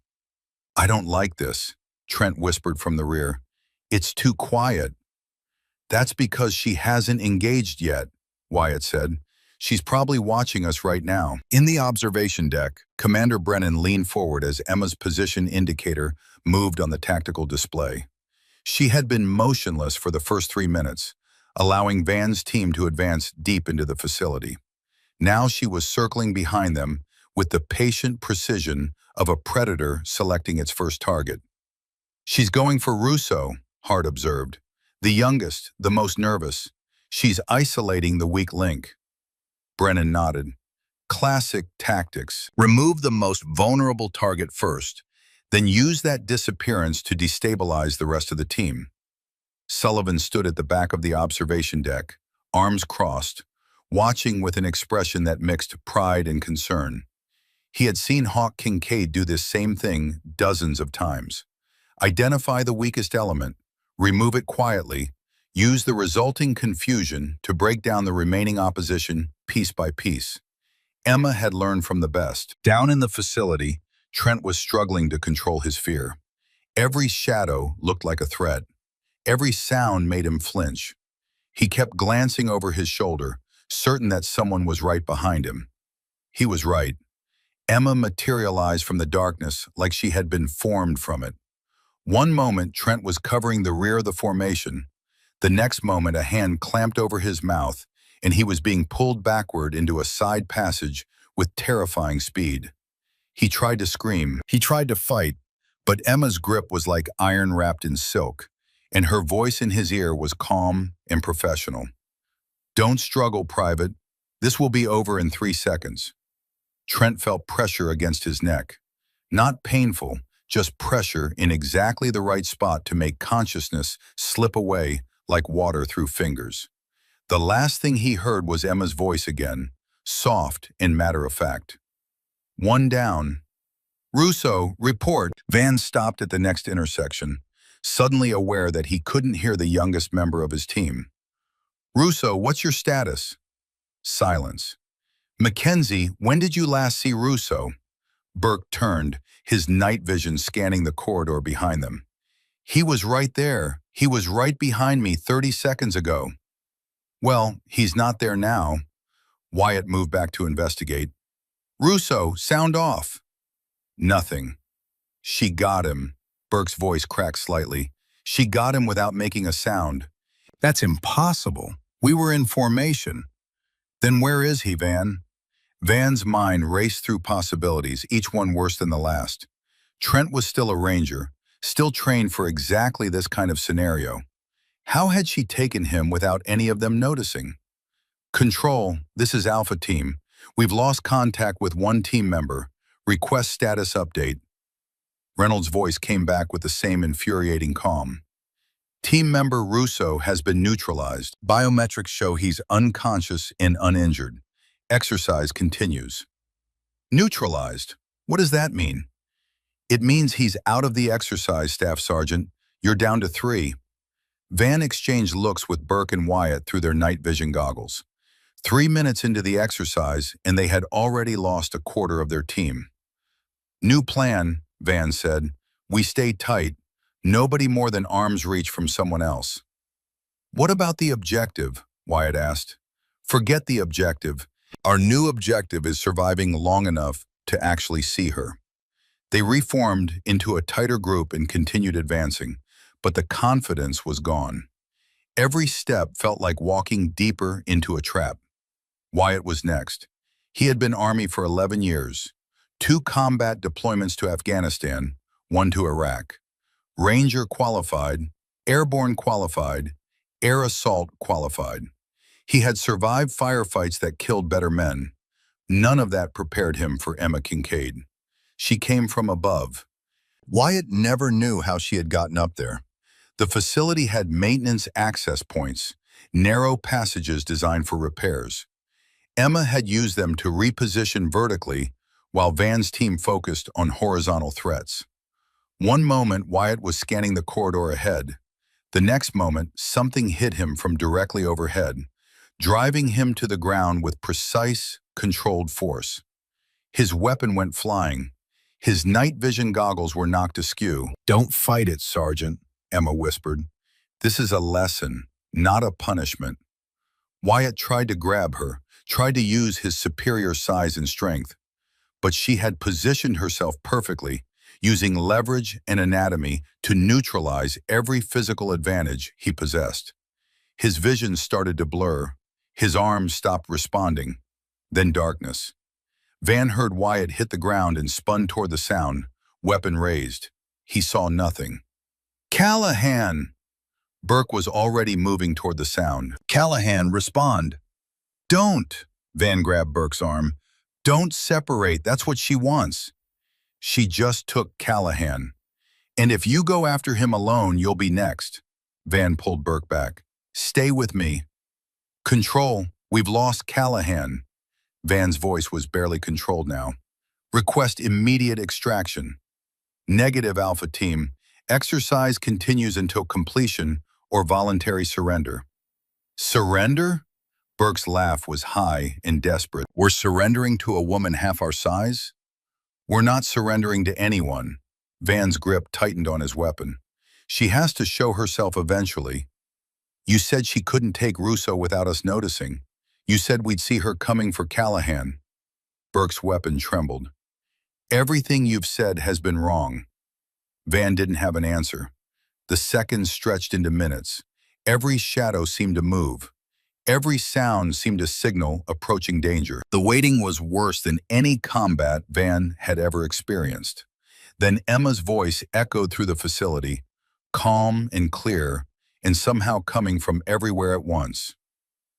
"I don't like this," Trent whispered from the rear. "It's too quiet." "That's because she hasn't engaged yet," Wyatt said. "She's probably watching us right now." In the observation deck, Commander Brennan leaned forward as Emma's position indicator moved on the tactical display. She had been motionless for the first 3 minutes, allowing Van's team to advance deep into the facility. Now she was circling behind them with the patient precision of a predator selecting its first target. "She's going for Russo," Hart observed. "The youngest, the most nervous. She's isolating the weak link." Brennan nodded. "Classic tactics. Remove the most vulnerable target first, then use that disappearance to destabilize the rest of the team." Sullivan stood at the back of the observation deck, arms crossed, watching with an expression that mixed pride and concern. He had seen Hawk Kincaid do this same thing dozens of times. Identify the weakest element, remove it quietly, use the resulting confusion to break down the remaining opposition piece by piece. Emma had learned from the best. Down in the facility, Trent was struggling to control his fear. Every shadow looked like a threat. Every sound made him flinch. He kept glancing over his shoulder, certain that someone was right behind him. He was right. Emma materialized from the darkness like she had been formed from it. One moment, Trent was covering the rear of the formation. The next moment, a hand clamped over his mouth, and he was being pulled backward into a side passage with terrifying speed. He tried to scream. He tried to fight, but Emma's grip was like iron wrapped in silk, and her voice in his ear was calm and professional. "Don't struggle, Private. This will be over in 3 seconds." Trent felt pressure against his neck. Not painful, just pressure in exactly the right spot to make consciousness slip away like water through fingers. The last thing he heard was Emma's voice again, soft and matter-of-fact. "One down. Russo, report." Van stopped at the next intersection, suddenly aware that he couldn't hear the youngest member of his team. "Russo, what's your status?" Silence. "Mackenzie, when did you last see Russo?" Burke turned, his night vision scanning the corridor behind them. "He was right there. He was right behind me 30 seconds ago." "Well, he's not there now." Wyatt moved back to investigate. "Russo, sound off." Nothing. "She got him." Burke's voice cracked slightly. "She got him without making a sound." "That's impossible. We were in formation." "Then where is he, Van?" Van's mind raced through possibilities, each one worse than the last. Trent was still a ranger, still trained for exactly this kind of scenario. How had she taken him without any of them noticing? "Control, this is Alpha Team. We've lost contact with one team member. Request status update." Reynolds' voice came back with the same infuriating calm. "Team member Russo has been neutralized. Biometrics show he's unconscious and uninjured. Exercise continues." "Neutralized? What does that mean?" "It means he's out of the exercise, Staff Sergeant. You're down to 3. Van exchanged looks with Burke and Wyatt through their night vision goggles. 3 minutes into the exercise, and they had already lost a quarter of their team. "New plan," Van said. "We stay tight. Nobody more than arm's reach from someone else." "What about the objective?" Wyatt asked. "Forget the objective. Our new objective is surviving long enough to actually see her." They reformed into a tighter group and continued advancing, but the confidence was gone. Every step felt like walking deeper into a trap. Wyatt was next. He had been Army for 11 years, 2 combat deployments to Afghanistan, 1 to Iraq. Ranger qualified, Airborne qualified, Air Assault qualified. He had survived firefights that killed better men. None of that prepared him for Emma Kincaid. She came from above. Wyatt never knew how she had gotten up there. The facility had maintenance access points, narrow passages designed for repairs. Emma had used them to reposition vertically while Van's team focused on horizontal threats. One moment, Wyatt was scanning the corridor ahead. The next moment, something hit him from directly overhead, driving him to the ground with precise, controlled force. His weapon went flying. His night vision goggles were knocked askew. "Don't fight it, Sergeant," Emma whispered. "This is a lesson, not a punishment." Wyatt tried to grab her, tried to use his superior size and strength, but she had positioned herself perfectly, using leverage and anatomy to neutralize every physical advantage he possessed. His vision started to blur. His arms stopped responding. Then darkness. Van heard Wyatt hit the ground and spun toward the sound, weapon raised. He saw nothing. "Callahan!" Burke was already moving toward the sound. "Callahan, respond!" "Don't!" Van grabbed Burke's arm. "Don't separate, that's what she wants." She just took Callahan. "And if you go after him alone, you'll be next." Van pulled Burke back. "Stay with me." "Control, we've lost Callahan." Van's voice was barely controlled now. "Request immediate extraction." "Negative, Alpha Team. Exercise continues until completion or voluntary surrender." "Surrender?" Burke's laugh was high and desperate. "We're surrendering to a woman half our size?" "We're not surrendering to anyone." Van's grip tightened on his weapon. "She has to show herself eventually. You said she couldn't take Russo without us noticing. You said we'd see her coming for Callahan." Burke's weapon trembled. "Everything you've said has been wrong." Van didn't have an answer. The seconds stretched into minutes. Every shadow seemed to move. Every sound seemed to signal approaching danger. The waiting was worse than any combat Van had ever experienced. Then Emma's voice echoed through the facility, calm and clear, and somehow coming from everywhere at once.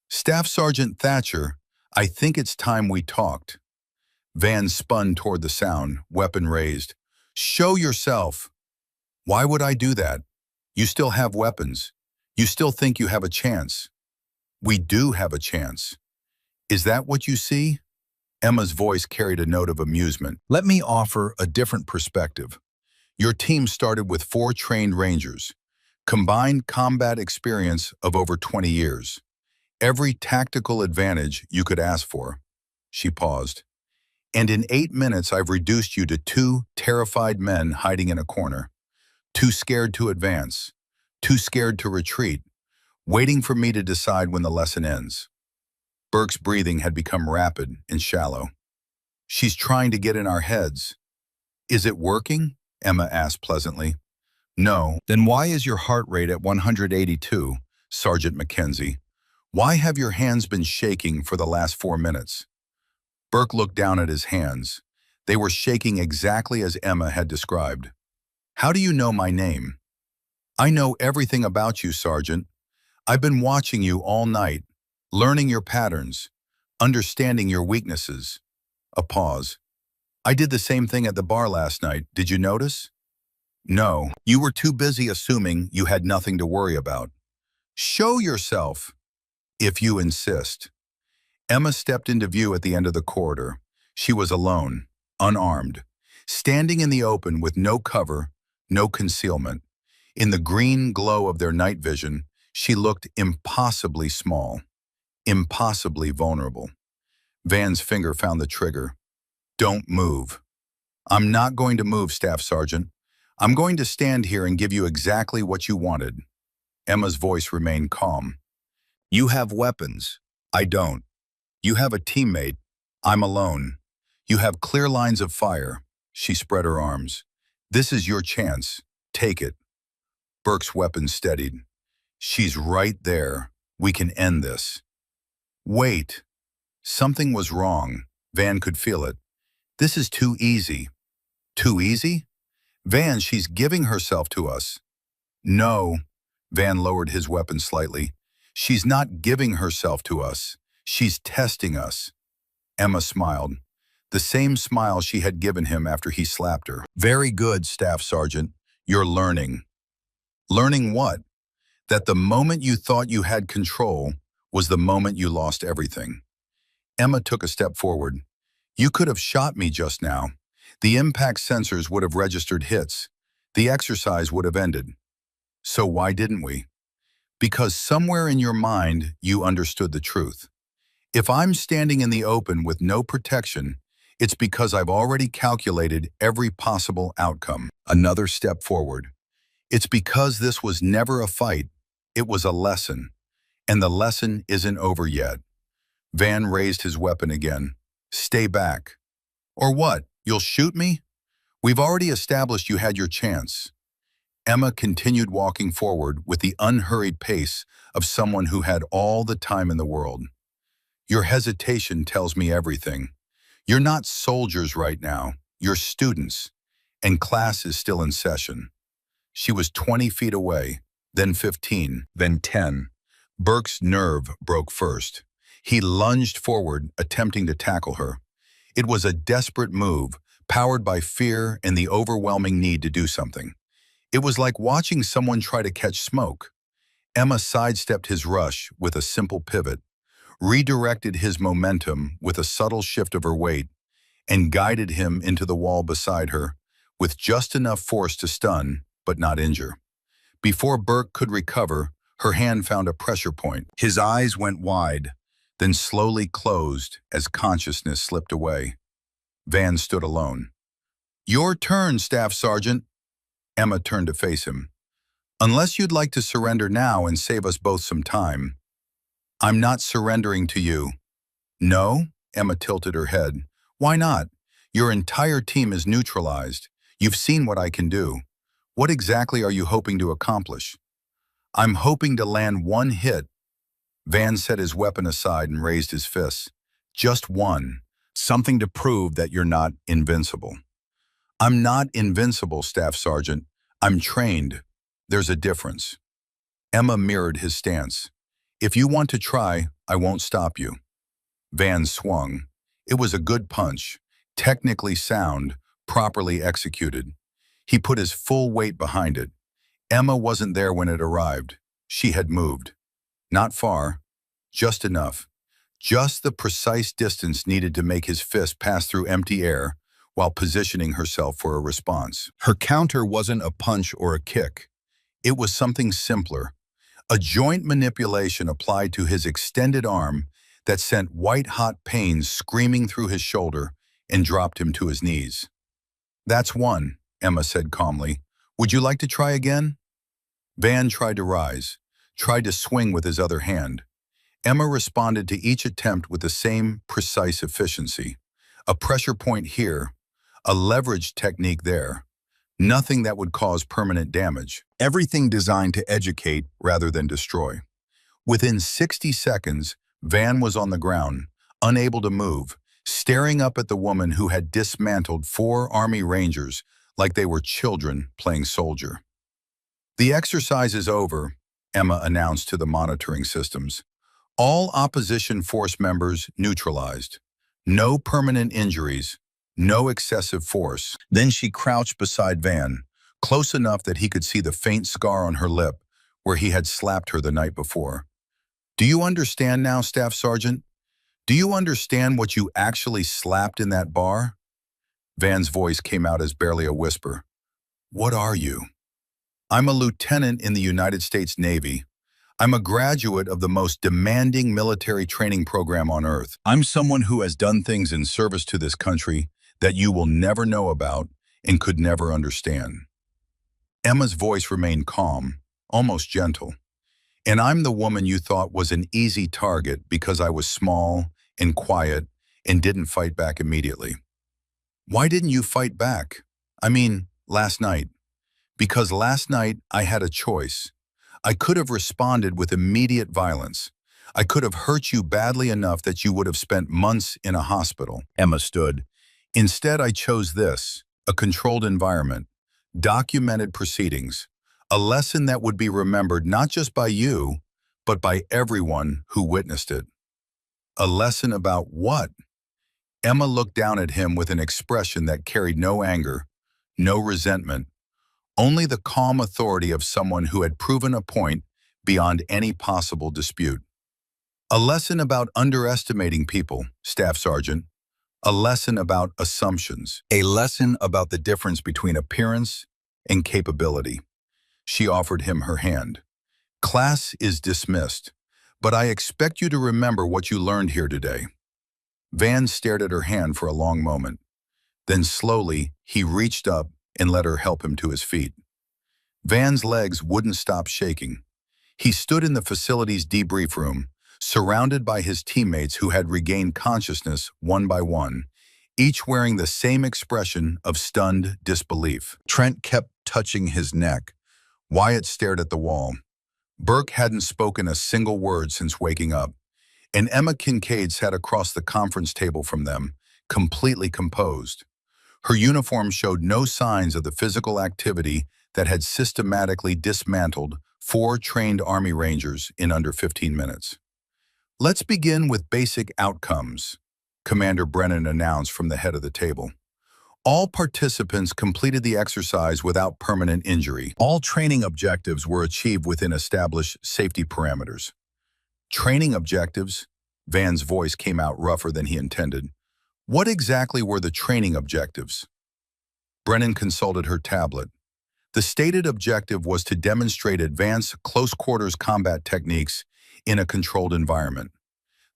"Staff Sergeant Thatcher, I think it's time we talked." Van spun toward the sound, weapon raised. "Show yourself." "Why would I do that? You still have weapons. You still think you have a chance." "We do have a chance." "Is that what you see?" Emma's voice carried a note of amusement. "Let me offer a different perspective. Your team started with 4 trained rangers, combined combat experience of over 20 years. Every tactical advantage you could ask for." She paused. "And in 8 minutes I've reduced you to 2 terrified men hiding in a corner. Too scared to advance. Too scared to retreat. Waiting for me to decide when the lesson ends." Burke's breathing had become rapid and shallow. "She's trying to get in our heads." "Is it working?" Emma asked pleasantly. "No." "Then why is your heart rate at 182, Sergeant Mackenzie? Why have your hands been shaking for the last 4 minutes?" Burke looked down at his hands. They were shaking exactly as Emma had described. "How do you know my name?" "I know everything about you, Sergeant. I've been watching you all night, learning your patterns, understanding your weaknesses." A pause. "I did the same thing at the bar last night. Did you notice?" "No, you were too busy assuming you had nothing to worry about." "Show yourself." "If you insist." Emma stepped into view at the end of the corridor. She was alone, unarmed, standing in the open with no cover, no concealment. In the green glow of their night vision, she looked impossibly small, impossibly vulnerable. Van's finger found the trigger. "Don't move." "I'm not going to move, Staff Sergeant. I'm going to stand here and give you exactly what you wanted." Emma's voice remained calm. "You have weapons. I don't. You have a teammate. I'm alone. You have clear lines of fire. She spread her arms. This is your chance. Take it. Burke's weapon steadied. She's right there. We can end this. Wait. Something was wrong. Van could feel it. This is too easy. Too easy? Van, she's giving herself to us. No. Van lowered his weapon slightly. She's not giving herself to us. She's testing us. Emma smiled. The same smile she had given him after he slapped her. Very good, Staff Sergeant. You're learning. Learning what? That the moment you thought you had control was the moment you lost everything. Emma took a step forward. You could have shot me just now. The impact sensors would have registered hits. The exercise would have ended. So why didn't we? Because somewhere in your mind, you understood the truth. If I'm standing in the open with no protection, it's because I've already calculated every possible outcome. Another step forward. It's because this was never a fight. It was a lesson. And the lesson isn't over yet. Van raised his weapon again. Stay back. Or what? You'll shoot me? We've already established you had your chance. Emma continued walking forward with the unhurried pace of someone who had all the time in the world. Your hesitation tells me everything. You're not soldiers right now. You're students. And class is still in session. She was 20 feet away, then 15, then 10. Burke's nerve broke first. He lunged forward, attempting to tackle her. It was a desperate move, powered by fear and the overwhelming need to do something. It was like watching someone try to catch smoke. Emma sidestepped his rush with a simple pivot, redirected his momentum with a subtle shift of her weight, and guided him into the wall beside her, with just enough force to stun, but not injure. Before Burke could recover, her hand found a pressure point. His eyes went wide, then slowly closed as consciousness slipped away. Van stood alone. Your turn, Staff Sergeant. Emma turned to face him. Unless you'd like to surrender now and save us both some time. I'm not surrendering to you. No? Emma tilted her head. Why not? Your entire team is neutralized. You've seen what I can do. What exactly are you hoping to accomplish? I'm hoping to land one hit. Van set his weapon aside and raised his fists. Just one. Something to prove that you're not invincible. I'm not invincible, Staff Sergeant. I'm trained. There's a difference. Emma mirrored his stance. If you want to try, I won't stop you. Van swung. It was a good punch, technically sound, properly executed. He put his full weight behind it. Emma wasn't there when it arrived. She had moved. Not far, just enough. Just the precise distance needed to make his fist pass through empty air while positioning herself for a response. Her counter wasn't a punch or a kick. It was something simpler, a joint manipulation applied to his extended arm that sent white-hot pains screaming through his shoulder and dropped him to his knees. That's one, Emma said calmly. Would you like to try again? Van tried to rise, tried to swing with his other hand. Emma responded to each attempt with the same precise efficiency. A pressure point here, a leverage technique there. Nothing that would cause permanent damage. Everything designed to educate rather than destroy. Within 60 seconds, Van was on the ground, unable to move, staring up at the woman who had dismantled 4 Army Rangers like they were children playing soldier. The exercise is over, Emma announced to the monitoring systems. All opposition force members neutralized. No permanent injuries, no excessive force. Then she crouched beside Van, close enough that he could see the faint scar on her lip where he had slapped her the night before. Do you understand now, Staff Sergeant? Do you understand what you actually slapped in that bar? Van's voice came out as barely a whisper. What are you? I'm a lieutenant in the United States Navy. I'm a graduate of the most demanding military training program on Earth. I'm someone who has done things in service to this country that you will never know about and could never understand. Emma's voice remained calm, almost gentle. And I'm the woman you thought was an easy target because I was small and quiet and didn't fight back immediately. Why didn't you fight back? I mean, last night. Because last night I had a choice. I could have responded with immediate violence. I could have hurt you badly enough that you would have spent months in a hospital. Emma stood. Instead, I chose this, a controlled environment, documented proceedings, a lesson that would be remembered not just by you, but by everyone who witnessed it. A lesson about what? Emma looked down at him with an expression that carried no anger, no resentment, only the calm authority of someone who had proven a point beyond any possible dispute. A lesson about underestimating people, Staff Sergeant. A lesson about assumptions. A lesson about the difference between appearance and capability. She offered him her hand. Class is dismissed, but I expect you to remember what you learned here today. Van stared at her hand for a long moment. Then slowly, he reached up and let her help him to his feet. Van's legs wouldn't stop shaking. He stood in the facility's debrief room, surrounded by his teammates who had regained consciousness one by one, each wearing the same expression of stunned disbelief. Trent kept touching his neck. Wyatt stared at the wall. Burke hadn't spoken a single word since waking up, and Emma Kincaid sat across the conference table from them, completely composed. Her uniform showed no signs of the physical activity that had systematically dismantled 4 trained Army Rangers in under 15 minutes. Let's begin with basic outcomes, Commander Brennan announced from the head of the table. All participants completed the exercise without permanent injury. All training objectives were achieved within established safety parameters. Training objectives? Van's voice came out rougher than he intended. What exactly were the training objectives? Brennan consulted her tablet. The stated objective was to demonstrate advanced close-quarters combat techniques in a controlled environment.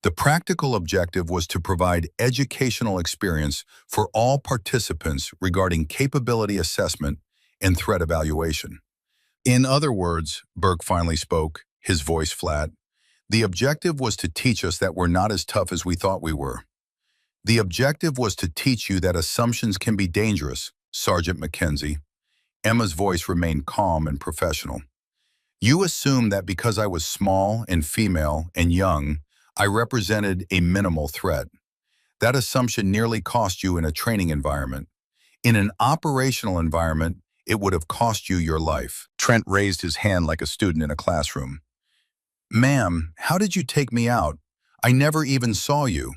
The practical objective was to provide educational experience for all participants regarding capability assessment and threat evaluation. In other words, Burke finally spoke, his voice flat, the objective was to teach us that we're not as tough as we thought we were. The objective was to teach you that assumptions can be dangerous, Sergeant Mackenzie. Emma's voice remained calm and professional. You assumed that because I was small and female and young, I represented a minimal threat. That assumption nearly cost you in a training environment. In an operational environment, it would have cost you your life. Trent raised his hand like a student in a classroom. Ma'am, how did you take me out? I never even saw you.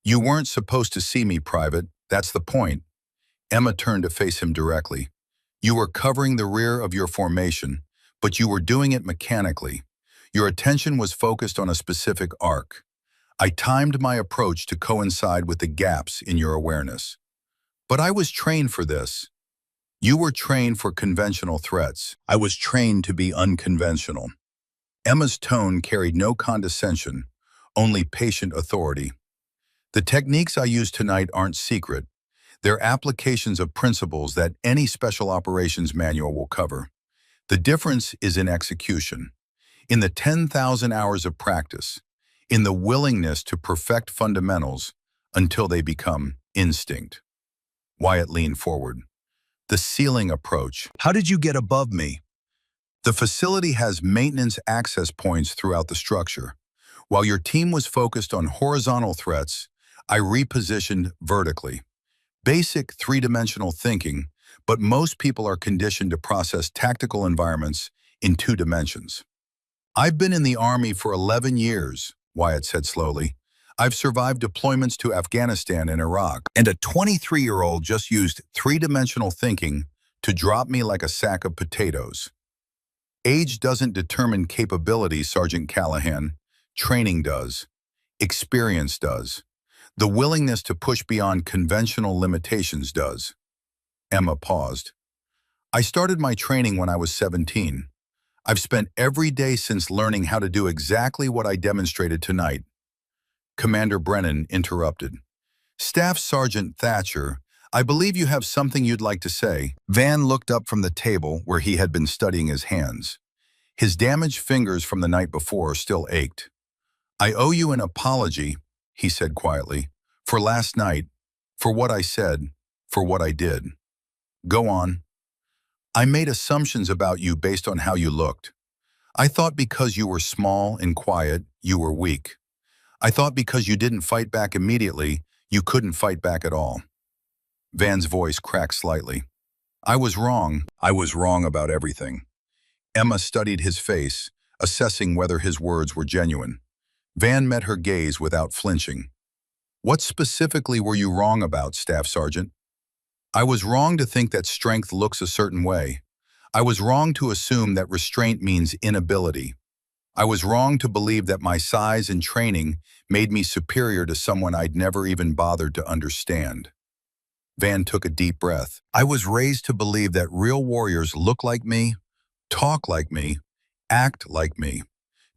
You weren't supposed to see me, Private. That's the point. Emma turned to face him directly. You were covering the rear of your formation, but you were doing it mechanically. Your attention was focused on a specific arc. I timed my approach to coincide with the gaps in your awareness. But I was trained for this. You were trained for conventional threats. I was trained to be unconventional. Emma's tone carried no condescension, only patient authority. The techniques I use tonight aren't secret. They're applications of principles that any special operations manual will cover. The difference is in execution, in the 10,000 hours of practice, in the willingness to perfect fundamentals until they become instinct. Wyatt leaned forward. The ceiling approach. How did you get above me? The facility has maintenance access points throughout the structure. While your team was focused on horizontal threats, I repositioned vertically. Basic three-dimensional thinking, but most people are conditioned to process tactical environments in 2 dimensions. I've been in the Army for 11 years, Wyatt said slowly. I've survived deployments to Afghanistan and Iraq, and a 23-year-old just used 3-dimensional thinking to drop me like a sack of potatoes. Age doesn't determine capability, Sergeant Callahan. Training does. Experience does. The willingness to push beyond conventional limitations does. Emma paused. I started my training when I was 17. I've spent every day since learning how to do exactly what I demonstrated tonight. Commander Brennan interrupted. Staff Sergeant Thatcher, I believe you have something you'd like to say. Van looked up from the table where he had been studying his hands. His damaged fingers from the night before still ached. I owe you an apology, he said quietly, for last night, for what I said. for what I did. Go on. I made assumptions about you based on how you looked. I thought because you were small and quiet, you were weak. I thought because you didn't fight back immediately, you couldn't fight back at all. Van's voice cracked slightly. I was wrong. I was wrong about everything. Emma studied his face, assessing whether his words were genuine. Van met her gaze without flinching. What specifically were you wrong about, Staff Sergeant? I was wrong to think that strength looks a certain way. I was wrong to assume that restraint means inability. I was wrong to believe that my size and training made me superior to someone I'd never even bothered to understand. Van took a deep breath. I was raised to believe that real warriors look like me, talk like me, act like me.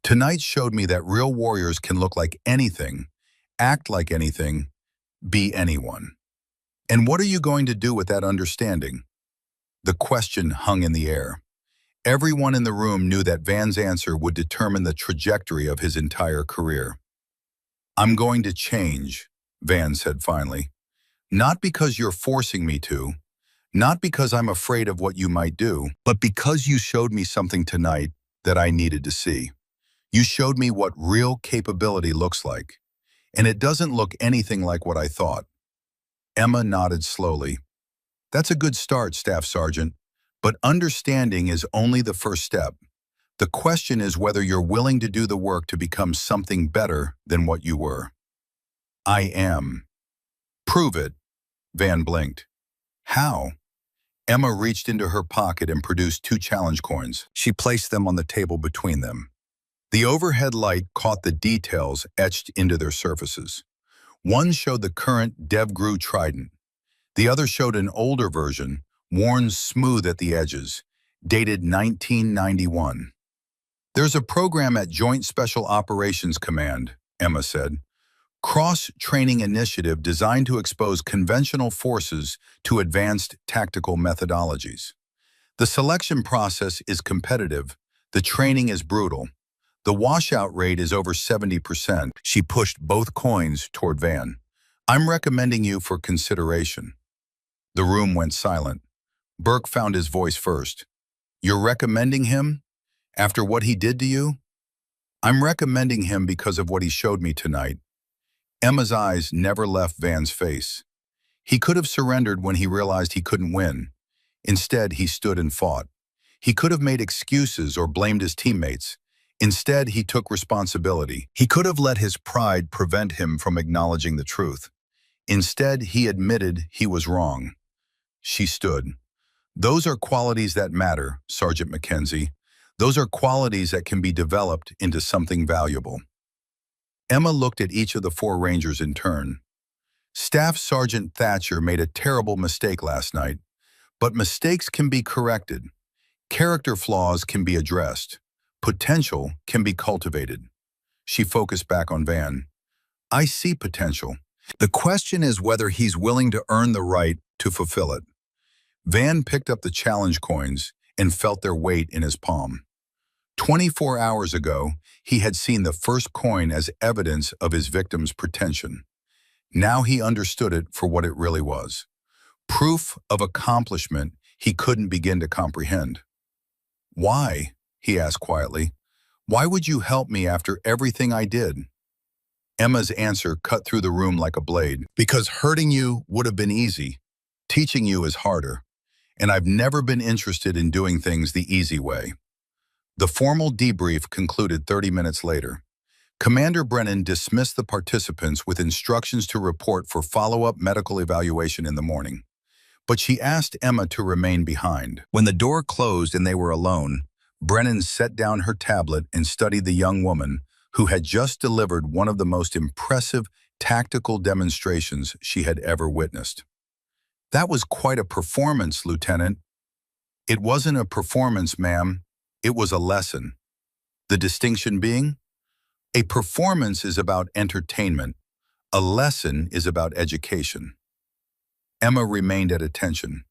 Tonight showed me that real warriors can look like anything, act like anything, be anyone. And what are you going to do with that understanding? The question hung in the air. Everyone in the room knew that Van's answer would determine the trajectory of his entire career. I'm going to change, Van said finally. Not because you're forcing me to, not because I'm afraid of what you might do, but because you showed me something tonight that I needed to see. You showed me what real capability looks like, and it doesn't look anything like what I thought. Emma nodded slowly. That's a good start, Staff Sergeant, but understanding is only the first step. The question is whether you're willing to do the work to become something better than what you were. I am. Prove it, Van blinked. How? Emma reached into her pocket and produced 2 challenge coins. She placed them on the table between them. The overhead light caught the details etched into their surfaces. One showed the current DevGru Trident. The other showed an older version, worn smooth at the edges, dated 1991. There's a program at Joint Special Operations Command, Emma said. Cross-training initiative designed to expose conventional forces to advanced tactical methodologies. The selection process is competitive. The training is brutal. The washout rate is over 70%. She pushed both coins toward Van. I'm recommending you for consideration. The room went silent. Burke found his voice first. You're recommending him? After what he did to you? I'm recommending him because of what he showed me tonight. Emma's eyes never left Van's face. He could have surrendered when he realized he couldn't win. Instead, he stood and fought. He could have made excuses or blamed his teammates. Instead, he took responsibility. He could have let his pride prevent him from acknowledging the truth. Instead, he admitted he was wrong. She stood. Those are qualities that matter, Sergeant Mackenzie. Those are qualities that can be developed into something valuable. Emma looked at each of the 4 Rangers in turn. Staff Sergeant Thatcher made a terrible mistake last night, but mistakes can be corrected. Character flaws can be addressed. Potential can be cultivated. She focused back on Van. I see potential. The question is whether he's willing to earn the right to fulfill it. Van picked up the challenge coins and felt their weight in his palm. 24 hours ago, he had seen the first coin as evidence of his victim's pretension. Now he understood it for what it really was. Proof of accomplishment he couldn't begin to comprehend. Why? He asked quietly. Why would you help me after everything I did? Emma's answer cut through the room like a blade. Because hurting you would have been easy. Teaching you is harder. And I've never been interested in doing things the easy way. The formal debrief concluded 30 minutes later. Commander Brennan dismissed the participants with instructions to report for follow-up medical evaluation in the morning. But she asked Emma to remain behind. When the door closed and they were alone, Brennan set down her tablet and studied the young woman who had just delivered one of the most impressive tactical demonstrations she had ever witnessed. That was quite a performance, Lieutenant. It wasn't a performance, ma'am. It was a lesson. The distinction being? A performance is about entertainment. A lesson is about education. Emma remained at attention.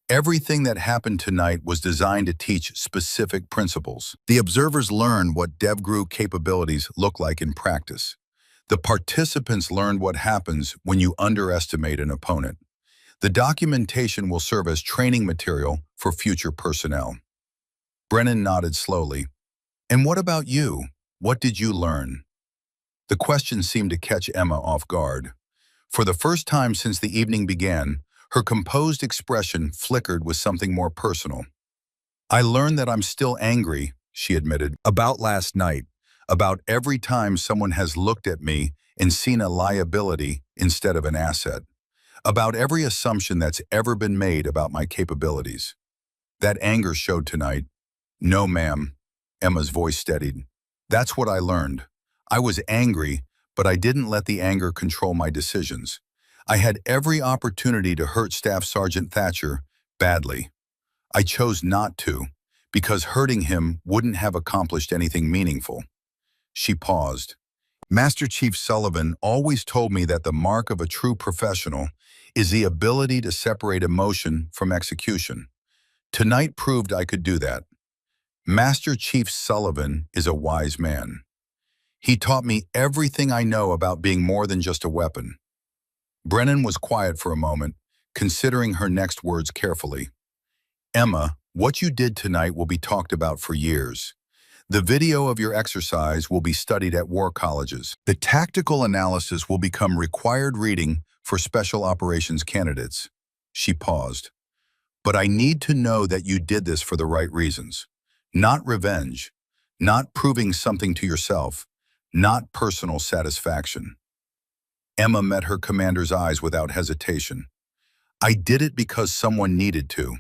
Everything that happened tonight was designed to teach specific principles. The observers learned what DevGru capabilities look like in practice. The participants learned what happens when you underestimate an opponent. The documentation will serve as training material for future personnel. Brennan nodded slowly. And what about you? What did you learn? The question seemed to catch Emma off guard. For the first time since the evening began, her composed expression flickered with something more personal. I learned that I'm still angry, she admitted, about last night, about every time someone has looked at me and seen a liability instead of an asset, about every assumption that's ever been made about my capabilities. That anger showed tonight. No, ma'am. Emma's voice steadied. That's what I learned. I was angry, but I didn't let the anger control my decisions. I had every opportunity to hurt Staff Sergeant Thatcher badly. I chose not to, because hurting him wouldn't have accomplished anything meaningful. She paused. Master Chief Sullivan always told me that the mark of a true professional is the ability to separate emotion from execution. Tonight proved I could do that. Master Chief Sullivan is a wise man. He taught me everything I know about being more than just a weapon. Brennan was quiet for a moment, considering her next words carefully. Emma, what you did tonight will be talked about for years. The video of your exercise will be studied at war colleges. The tactical analysis will become required reading for special operations candidates. She paused. But I need to know that you did this for the right reasons. Not revenge, not proving something to yourself, not personal satisfaction. Emma met her commander's eyes without hesitation. I did it because someone needed to,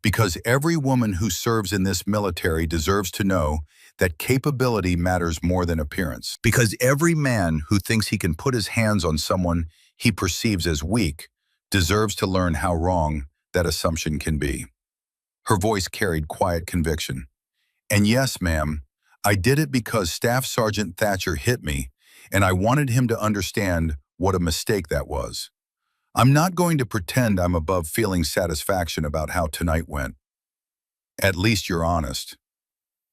because every woman who serves in this military deserves to know that capability matters more than appearance. Because every man who thinks he can put his hands on someone he perceives as weak deserves to learn how wrong that assumption can be. Her voice carried quiet conviction. And yes, ma'am, I did it because Staff Sergeant Thatcher hit me, and I wanted him to understand what a mistake that was. I'm not going to pretend I'm above feeling satisfaction about how tonight went. At least you're honest.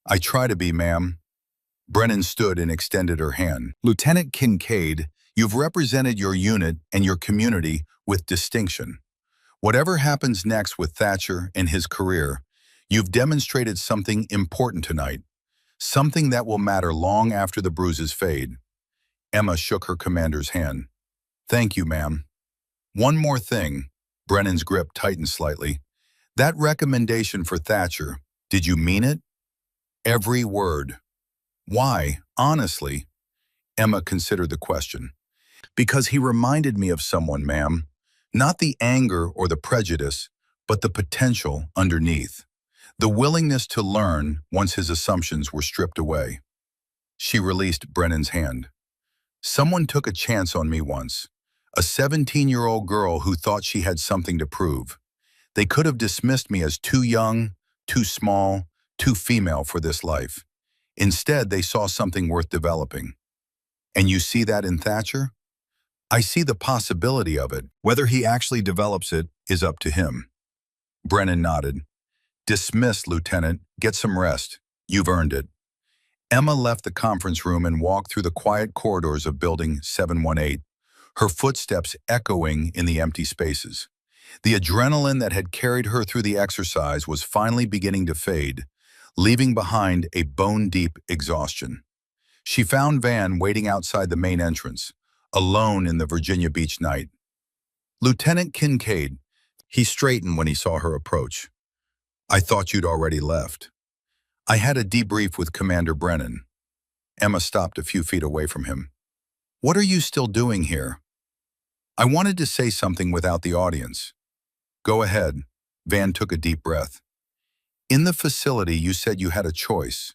I try to be, ma'am. Brennan stood and extended her hand. Lieutenant Kincaid, you've represented your unit and your community with distinction. Whatever happens next with Thatcher and his career, you've demonstrated something important tonight, something that will matter long after the bruises fade. Emma shook her commander's hand. Thank you, ma'am. One more thing. Brennan's grip tightened slightly. That recommendation for Thatcher, did you mean it? Every word. Why, honestly? Emma considered the question. Because he reminded me of someone, ma'am. Not the anger or the prejudice, but the potential underneath. The willingness to learn once his assumptions were stripped away. She released Brennan's hand. Someone took a chance on me once. A 17-year-old girl who thought she had something to prove. They could have dismissed me as too young, too small, too female for this life. Instead, they saw something worth developing. And you see that in Thatcher? I see the possibility of it. Whether he actually develops it is up to him. Brennan nodded. Dismissed, Lieutenant. Get some rest. You've earned it. Emma left the conference room and walked through the quiet corridors of Building 718, her footsteps echoing in the empty spaces. The adrenaline that had carried her through the exercise was finally beginning to fade, leaving behind a bone-deep exhaustion. She found Van waiting outside the main entrance, alone in the Virginia Beach night. Lieutenant Kincaid, he straightened when he saw her approach. I thought you'd already left. I had a debrief with Commander Brennan. Emma stopped a few feet away from him. What are you still doing here? I wanted to say something without the audience. Go ahead. Van took a deep breath. In the facility, you said you had a choice.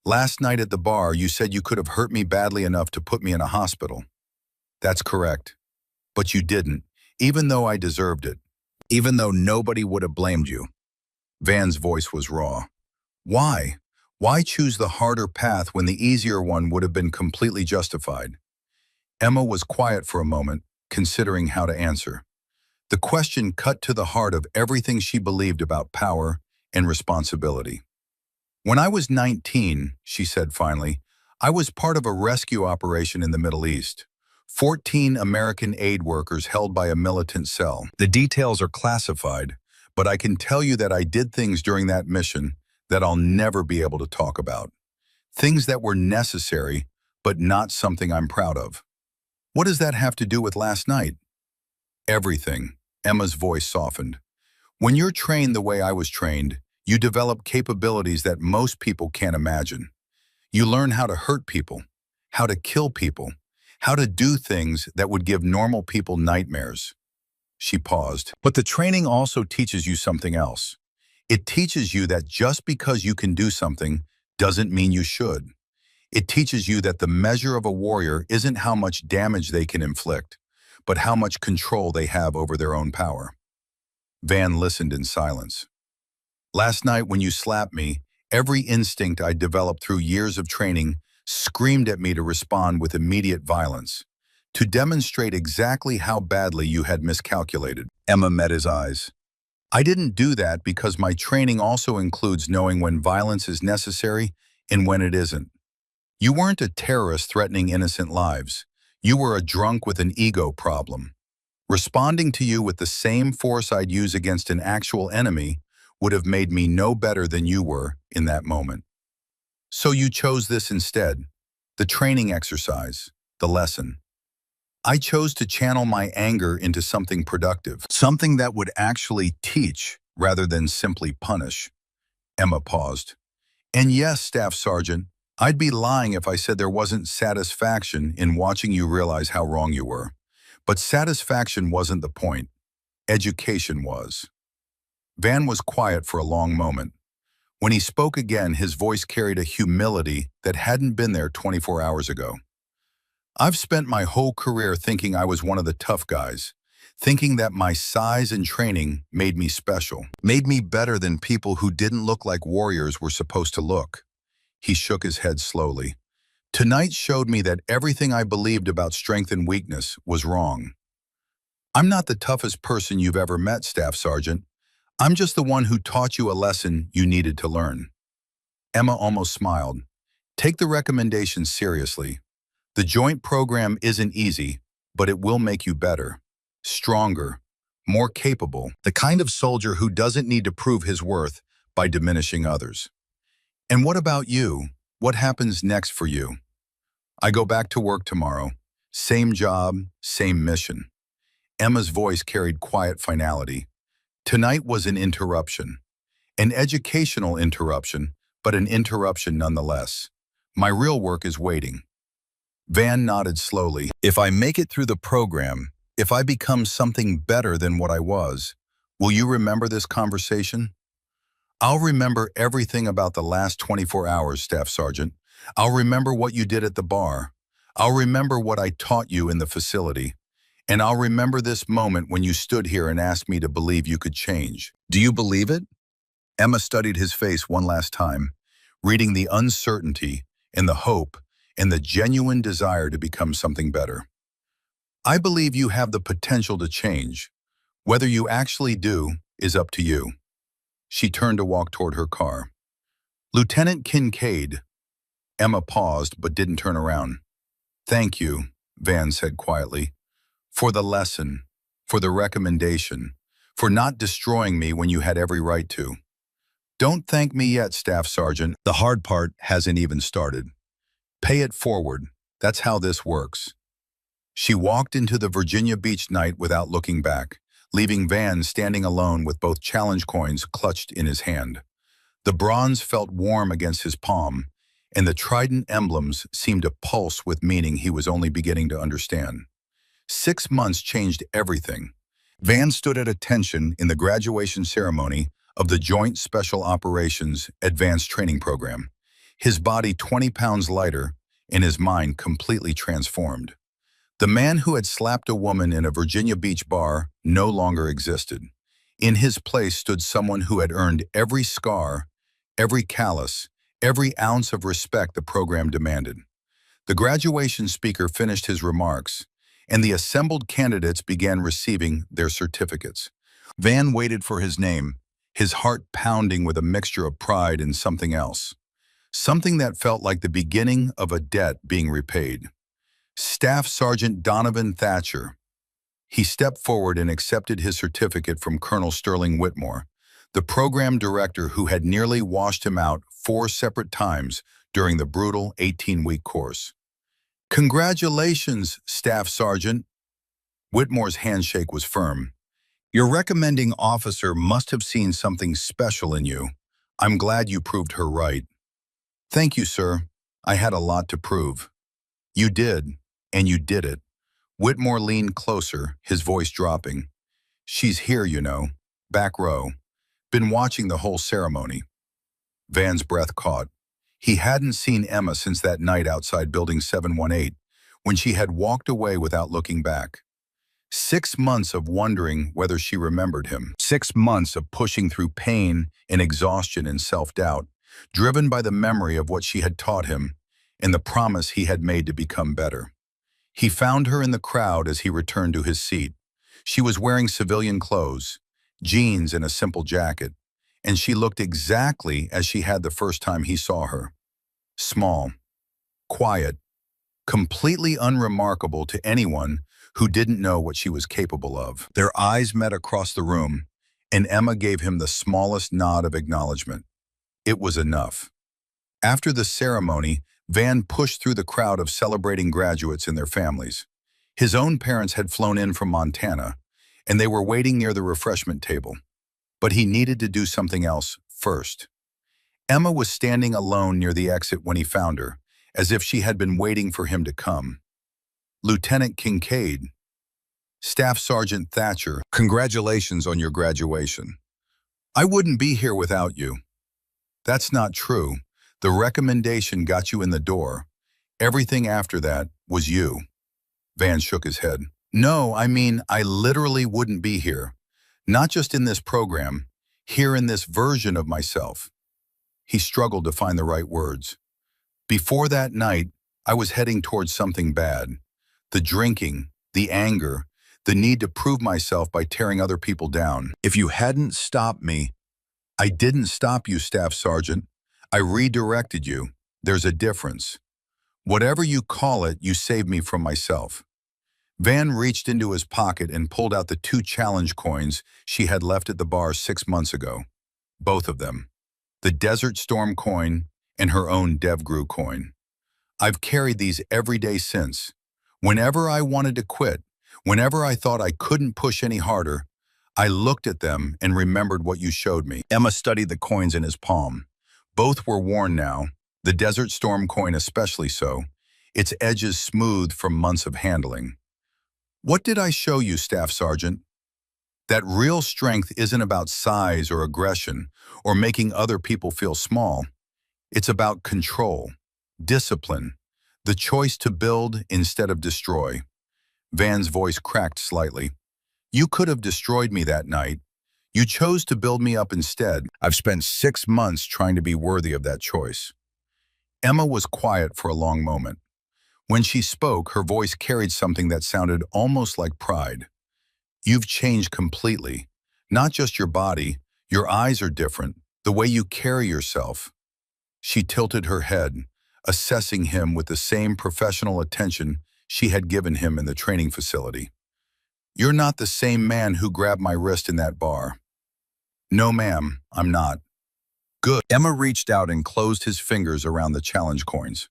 Last night at the bar, you said you could have hurt me badly enough to put me in a hospital. That's correct. But you didn't, even though I deserved it. Even though nobody would have blamed you. Van's voice was raw. Why? Why choose the harder path when the easier one would have been completely justified? Emma was quiet for a moment, considering how to answer. The question cut to the heart of everything she believed about power and responsibility. When I was 19, she said finally, I was part of a rescue operation in the Middle East. 14 American aid workers held by a militant cell. The details are classified, but I can tell you that I did things during that mission that I'll never be able to talk about. Things that were necessary, but not something I'm proud of. What does that have to do with last night? Everything. Emma's voice softened. When you're trained the way I was trained, you develop capabilities that most people can't imagine. You learn how to hurt people, how to kill people, how to do things that would give normal people nightmares. She paused. But the training also teaches you something else. It teaches you that just because you can do something doesn't mean you should. It teaches you that the measure of a warrior isn't how much damage they can inflict, but how much control they have over their own power. Van listened in silence. Last night when you slapped me, every instinct I developed through years of training screamed at me to respond with immediate violence, to demonstrate exactly how badly you had miscalculated. Emma met his eyes. I didn't do that because my training also includes knowing when violence is necessary and when it isn't. You weren't a terrorist threatening innocent lives. You were a drunk with an ego problem. Responding to you with the same force I'd use against an actual enemy would have made me no better than you were in that moment. So you chose this instead, the training exercise, the lesson. I chose to channel my anger into something productive, something that would actually teach rather than simply punish. Emma paused. And yes, Staff Sergeant, I'd be lying if I said there wasn't satisfaction in watching you realize how wrong you were. But satisfaction wasn't the point. Education was. Van was quiet for a long moment. When he spoke again, his voice carried a humility that hadn't been there 24 hours ago. I've spent my whole career thinking I was one of the tough guys, thinking that my size and training made me special, made me better than people who didn't look like warriors were supposed to look. He shook his head slowly. Tonight showed me that everything I believed about strength and weakness was wrong. I'm not the toughest person you've ever met, Staff Sergeant. I'm just the one who taught you a lesson you needed to learn. Emma almost smiled. Take the recommendations seriously. The joint program isn't easy, but it will make you better, stronger, more capable, the kind of soldier who doesn't need to prove his worth by diminishing others. And what about you? What happens next for you? I go back to work tomorrow. Same job, same mission. Emma's voice carried quiet finality. Tonight was an interruption. An educational interruption, but an interruption nonetheless. My real work is waiting. Van nodded slowly. If I make it through the program, if I become something better than what I was, will you remember this conversation? I'll remember everything about the last 24 hours, Staff Sergeant. I'll remember what you did at the bar. I'll remember what I taught you in the facility. And I'll remember this moment when you stood here and asked me to believe you could change. Do you believe it? Emma studied his face one last time, reading the uncertainty and the hope and the genuine desire to become something better. I believe you have the potential to change. Whether you actually do is up to you. She turned to walk toward her car. Lieutenant Kincaid. Emma paused but didn't turn around. Thank you, Van said quietly, for the lesson, for the recommendation, for not destroying me when you had every right to. Don't thank me yet, Staff Sergeant. The hard part hasn't even started. Pay it forward. That's how this works. She walked into the Virginia Beach night without looking back, leaving Van standing alone with both challenge coins clutched in his hand. The bronze felt warm against his palm, and the trident emblems seemed to pulse with meaning he was only beginning to understand. 6 months changed everything. Van stood at attention in the graduation ceremony of the Joint Special Operations Advanced Training Program, his body 20 pounds lighter and his mind completely transformed. The man who had slapped a woman in a Virginia Beach bar no longer existed. In his place stood someone who had earned every scar, every callus, every ounce of respect the program demanded. The graduation speaker finished his remarks, and the assembled candidates began receiving their certificates. Van waited for his name, his heart pounding with a mixture of pride and something else. Something that felt like the beginning of a debt being repaid. Staff Sergeant Donovan Thatcher. He stepped forward and accepted his certificate from Colonel Sterling Whitmore, the program director who had nearly washed him out 4 separate times during the brutal 18-week course. "Congratulations, Staff Sergeant." Whitmore's handshake was firm. "Your recommending officer must have seen something special in you. I'm glad you proved her right." "Thank you, sir. I had a lot to prove." "You did, and you did it." Whitmore leaned closer, his voice dropping. "She's here, you know. Back row. Been watching the whole ceremony." Van's breath caught. He hadn't seen Emma since that night outside Building 718, when she had walked away without looking back. 6 months of wondering whether she remembered him. 6 months of pushing through pain and exhaustion and self-doubt, driven by the memory of what she had taught him and the promise he had made to become better. He found her in the crowd as he returned to his seat. She was wearing civilian clothes, jeans and a simple jacket, and she looked exactly as she had the first time he saw her. Small, quiet, completely unremarkable to anyone who didn't know what she was capable of. Their eyes met across the room, and Emma gave him the smallest nod of acknowledgement. It was enough. After the ceremony, Van pushed through the crowd of celebrating graduates and their families. His own parents had flown in from Montana, and they were waiting near the refreshment table. But he needed to do something else first. Emma was standing alone near the exit when he found her, as if she had been waiting for him to come. "Lieutenant Kincaid." "Staff Sergeant Thatcher, congratulations on your graduation." "I wouldn't be here without you." "That's not true. The recommendation got you in the door. Everything after that was you." Van shook his head. "No, I mean, I literally wouldn't be here. Not just in this program, here in this version of myself." He struggled to find the right words. "Before that night, I was heading towards something bad. The drinking, the anger, the need to prove myself by tearing other people down. If you hadn't stopped me..." "I didn't stop you, Staff Sergeant. I redirected you. There's a difference. Whatever you call it, you saved me from myself." Van reached into his pocket and pulled out the 2 challenge coins she had left at the bar 6 months ago. Both of them. The Desert Storm coin and her own DevGru coin. "I've carried these every day since. Whenever I wanted to quit, whenever I thought I couldn't push any harder, I looked at them and remembered what you showed me." Emma studied the coins in his palm. Both were worn now, the Desert Storm coin especially so, its edges smooth from months of handling. "What did I show you, Staff Sergeant? That real strength isn't about size or aggression or making other people feel small. It's about control, discipline, the choice to build instead of destroy." Van's voice cracked slightly. "You could have destroyed me that night. You chose to build me up instead. I've spent 6 months trying to be worthy of that choice." Emma was quiet for a long moment. When she spoke, her voice carried something that sounded almost like pride. "You've changed completely. Not just your body. Your eyes are different. The way you carry yourself." She tilted her head, assessing him with the same professional attention she had given him in the training facility. "You're not the same man who grabbed my wrist in that bar." "No, ma'am, I'm not." "Good." Emma reached out and closed his fingers around the challenge coins.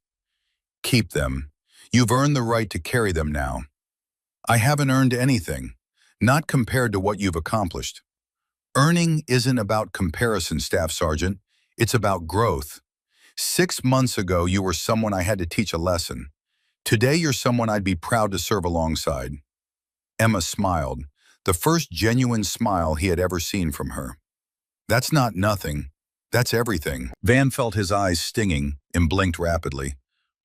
"Keep them. You've earned the right to carry them now." "I haven't earned anything. Not compared to what you've accomplished." "Earning isn't about comparison, Staff Sergeant. It's about growth. 6 months ago, you were someone I had to teach a lesson. Today, you're someone I'd be proud to serve alongside." Emma smiled, the first genuine smile he had ever seen from her. "That's not nothing. That's everything." Van felt his eyes stinging and blinked rapidly.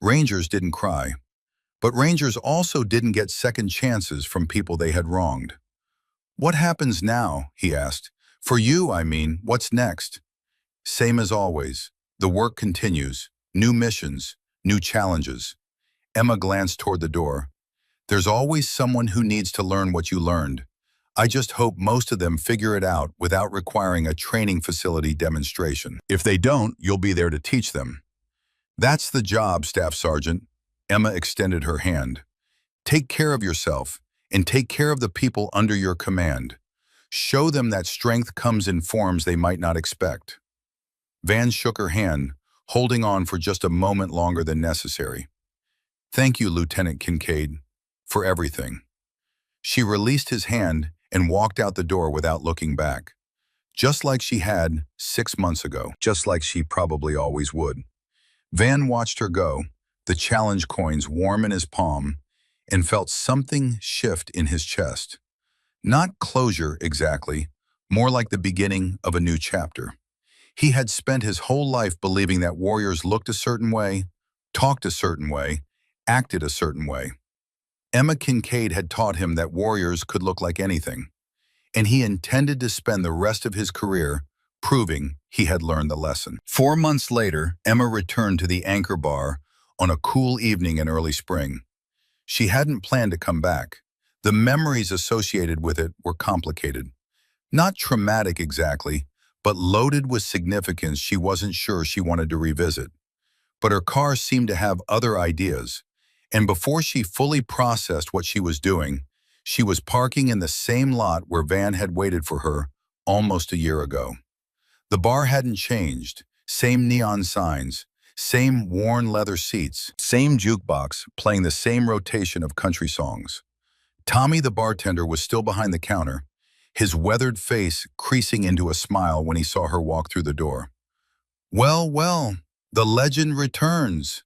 Rangers didn't cry. But Rangers also didn't get second chances from people they had wronged. "What happens now?" he asked. "For you, I mean, what's next?" "Same as always. The work continues. New missions, new challenges." Emma glanced toward the door. "There's always someone who needs to learn what you learned. I just hope most of them figure it out without requiring a training facility demonstration. If they don't, you'll be there to teach them." "That's the job, Staff Sergeant." Emma extended her hand. Take care of yourself and take care of the people under your command. Show them that strength comes in forms they might not expect. Van shook her hand, holding on for just a moment longer than necessary. Thank you, Lieutenant Kincaid, for everything. She released his hand and walked out the door without looking back, just like she had 6 months ago, just like she probably always would. Van watched her go, the challenge coins warm in his palm, and felt something shift in his chest. Not closure exactly, more like the beginning of a new chapter. He had spent his whole life believing that warriors looked a certain way, talked a certain way, acted a certain way. Emma Kincaid had taught him that warriors could look like anything, and he intended to spend the rest of his career proving he had learned the lesson. 4 months later, Emma returned to the Anchor Bar on a cool evening in early spring. She hadn't planned to come back. The memories associated with it were complicated. Not traumatic exactly, but loaded with significance she wasn't sure she wanted to revisit. But her car seemed to have other ideas, and before she fully processed what she was doing, she was parking in the same lot where Van had waited for her almost a year ago. The bar hadn't changed, same neon signs, same worn leather seats, same jukebox playing the same rotation of country songs. Tommy, the bartender, was still behind the counter, his weathered face creasing into a smile when he saw her walk through the door. Well, well, the legend returns.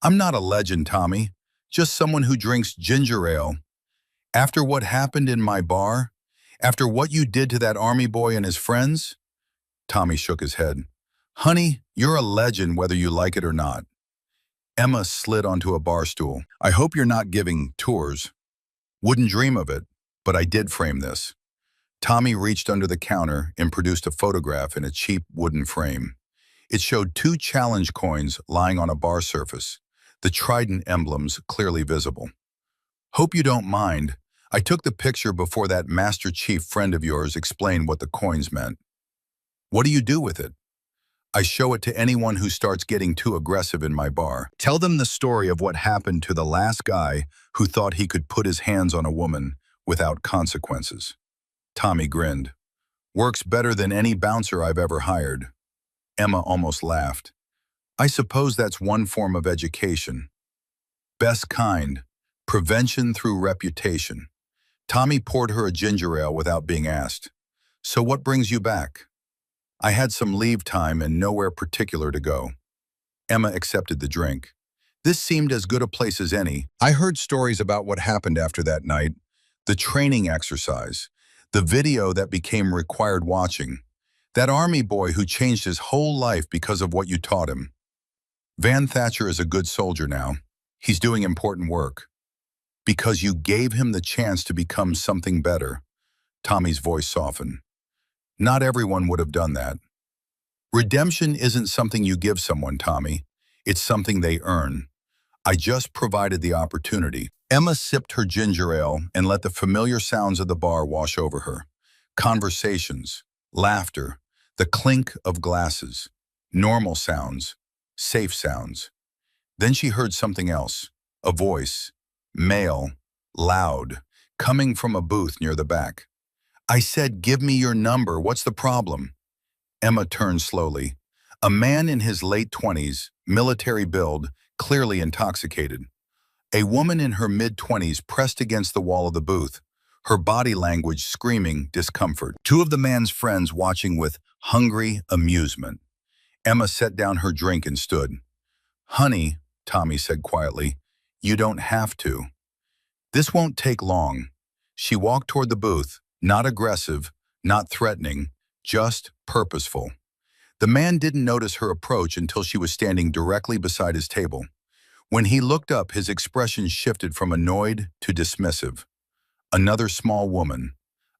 I'm not a legend, Tommy, just someone who drinks ginger ale. After what happened in my bar, after what you did to that army boy and his friends? Tommy shook his head. Honey, you're a legend whether you like it or not. Emma slid onto a bar stool. I hope you're not giving tours. Wouldn't dream of it, but I did frame this. Tommy reached under the counter and produced a photograph in a cheap wooden frame. It showed 2 challenge coins lying on a bar surface, the trident emblems clearly visible. Hope you don't mind. I took the picture before that Master Chief friend of yours explained what the coins meant. What do you do with it? I show it to anyone who starts getting too aggressive in my bar. Tell them the story of what happened to the last guy who thought he could put his hands on a woman without consequences. Tommy grinned. Works better than any bouncer I've ever hired. Emma almost laughed. I suppose that's one form of education. Best kind. Prevention through reputation. Tommy poured her a ginger ale without being asked. So what brings you back? I had some leave time and nowhere particular to go. Emma accepted the drink. This seemed as good a place as any. I heard stories about what happened after that night, the training exercise, the video that became required watching, that army boy who changed his whole life because of what you taught him. Van Thatcher is a good soldier now. He's doing important work. Because you gave him the chance to become something better. Tommy's voice softened. Not everyone would have done that. Redemption isn't something you give someone, Tommy. It's something they earn. I just provided the opportunity. Emma sipped her ginger ale and let the familiar sounds of the bar wash over her. Conversations, laughter, the clink of glasses, normal sounds, safe sounds. Then she heard something else, a voice, male, loud, coming from a booth near the back. I said, give me your number, what's the problem? Emma turned slowly. A man in his late 20s, military build, clearly intoxicated. A woman in her mid-20s pressed against the wall of the booth, her body language screaming discomfort. 2 of the man's friends watching with hungry amusement. Emma set down her drink and stood. Honey, Tommy said quietly, you don't have to. This won't take long. She walked toward the booth, not aggressive, not threatening, just purposeful. The man didn't notice her approach until she was standing directly beside his table. When he looked up, his expression shifted from annoyed to dismissive. Another small woman,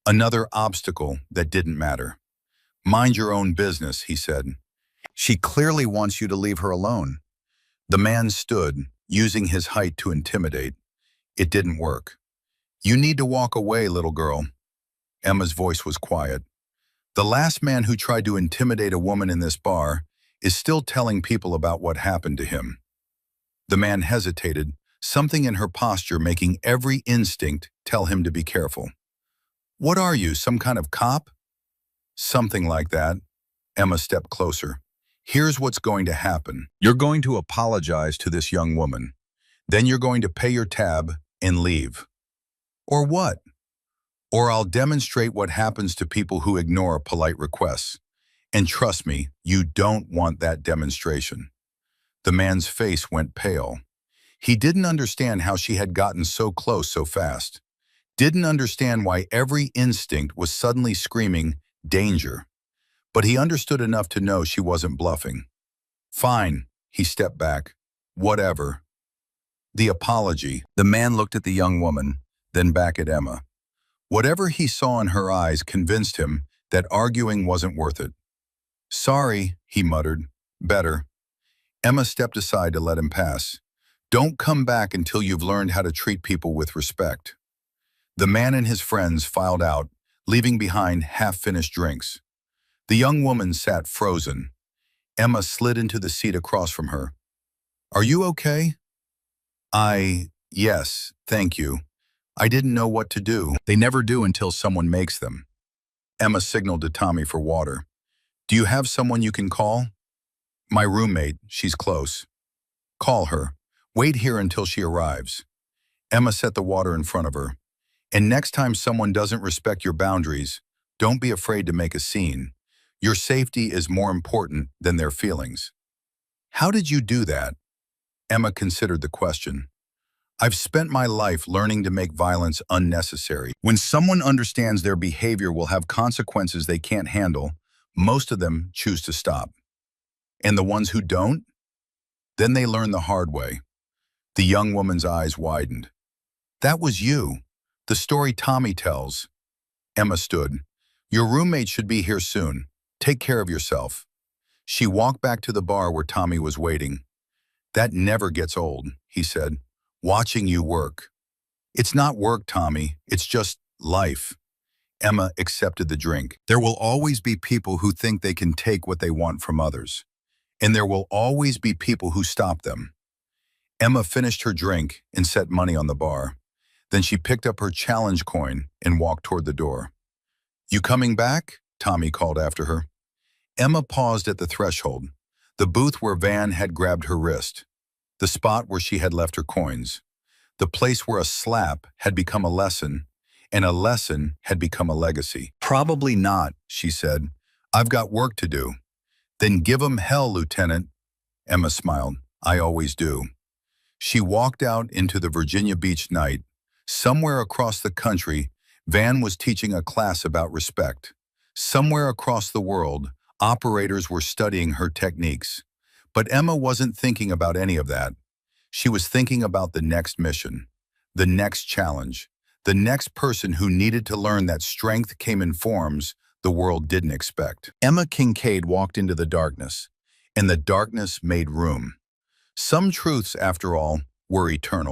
another obstacle that didn't matter. Mind your own business, he said. She clearly wants you to leave her alone. The man stood, using his height to intimidate. It didn't work. You need to walk away, little girl. Emma's voice was quiet. The last man who tried to intimidate a woman in this bar is still telling people about what happened to him. The man hesitated, something in her posture making every instinct tell him to be careful. "What are you, some kind of cop?" "Something like that." Emma stepped closer. "Here's what's going to happen. You're going to apologize to this young woman. Then you're going to pay your tab and leave." "Or what?" "Or I'll demonstrate what happens to people who ignore polite requests. And trust me, you don't want that demonstration." The man's face went pale. He didn't understand how she had gotten so close so fast. Didn't understand why every instinct was suddenly screaming, "Danger." But he understood enough to know she wasn't bluffing. "Fine," he stepped back. "Whatever." The apology. The man looked at the young woman, then back at Emma. Whatever he saw in her eyes convinced him that arguing wasn't worth it. "Sorry," he muttered. "Better." Emma stepped aside to let him pass. "Don't come back until you've learned how to treat people with respect." The man and his friends filed out, leaving behind half-finished drinks. The young woman sat frozen. Emma slid into the seat across from her. "Are you okay?" Yes, thank you. I didn't know what to do." They never do until someone makes them. Emma signaled to Tommy for water. "Do you have someone you can call?" "My roommate, she's close." "Call her. Wait here until she arrives." Emma set the water in front of her. "And next time someone doesn't respect your boundaries, don't be afraid to make a scene. Your safety is more important than their feelings." "How did you do that?" Emma considered the question. "I've spent my life learning to make violence unnecessary. When someone understands their behavior will have consequences they can't handle, most of them choose to stop. And the ones who don't? Then they learn the hard way." The young woman's eyes widened. "That was you. The story Tommy tells." Emma stood. "Your roommate should be here soon. Take care of yourself." She walked back to the bar where Tommy was waiting. "That never gets old," he said. "Watching you work." "It's not work, Tommy. It's just life." Emma accepted the drink. "There will always be people who think they can take what they want from others. And there will always be people who stop them." Emma finished her drink and set money on the bar. Then she picked up her challenge coin and walked toward the door. "You coming back?" Tommy called after her. Emma paused at the threshold, the booth where Van had grabbed her wrist, the spot where she had left her coins, the place where a slap had become a lesson, and a lesson had become a legacy. "Probably not," she said. "I've got work to do." "Then give 'em hell, Lieutenant." Emma smiled. "I always do." She walked out into the Virginia Beach night. Somewhere across the country, Van was teaching a class about respect. Somewhere across the world, operators were studying her techniques. But Emma wasn't thinking about any of that. She was thinking about the next mission, the next challenge, the next person who needed to learn that strength came in forms the world didn't expect. Emma Kincaid walked into the darkness, and the darkness made room. Some truths, after all, were eternal.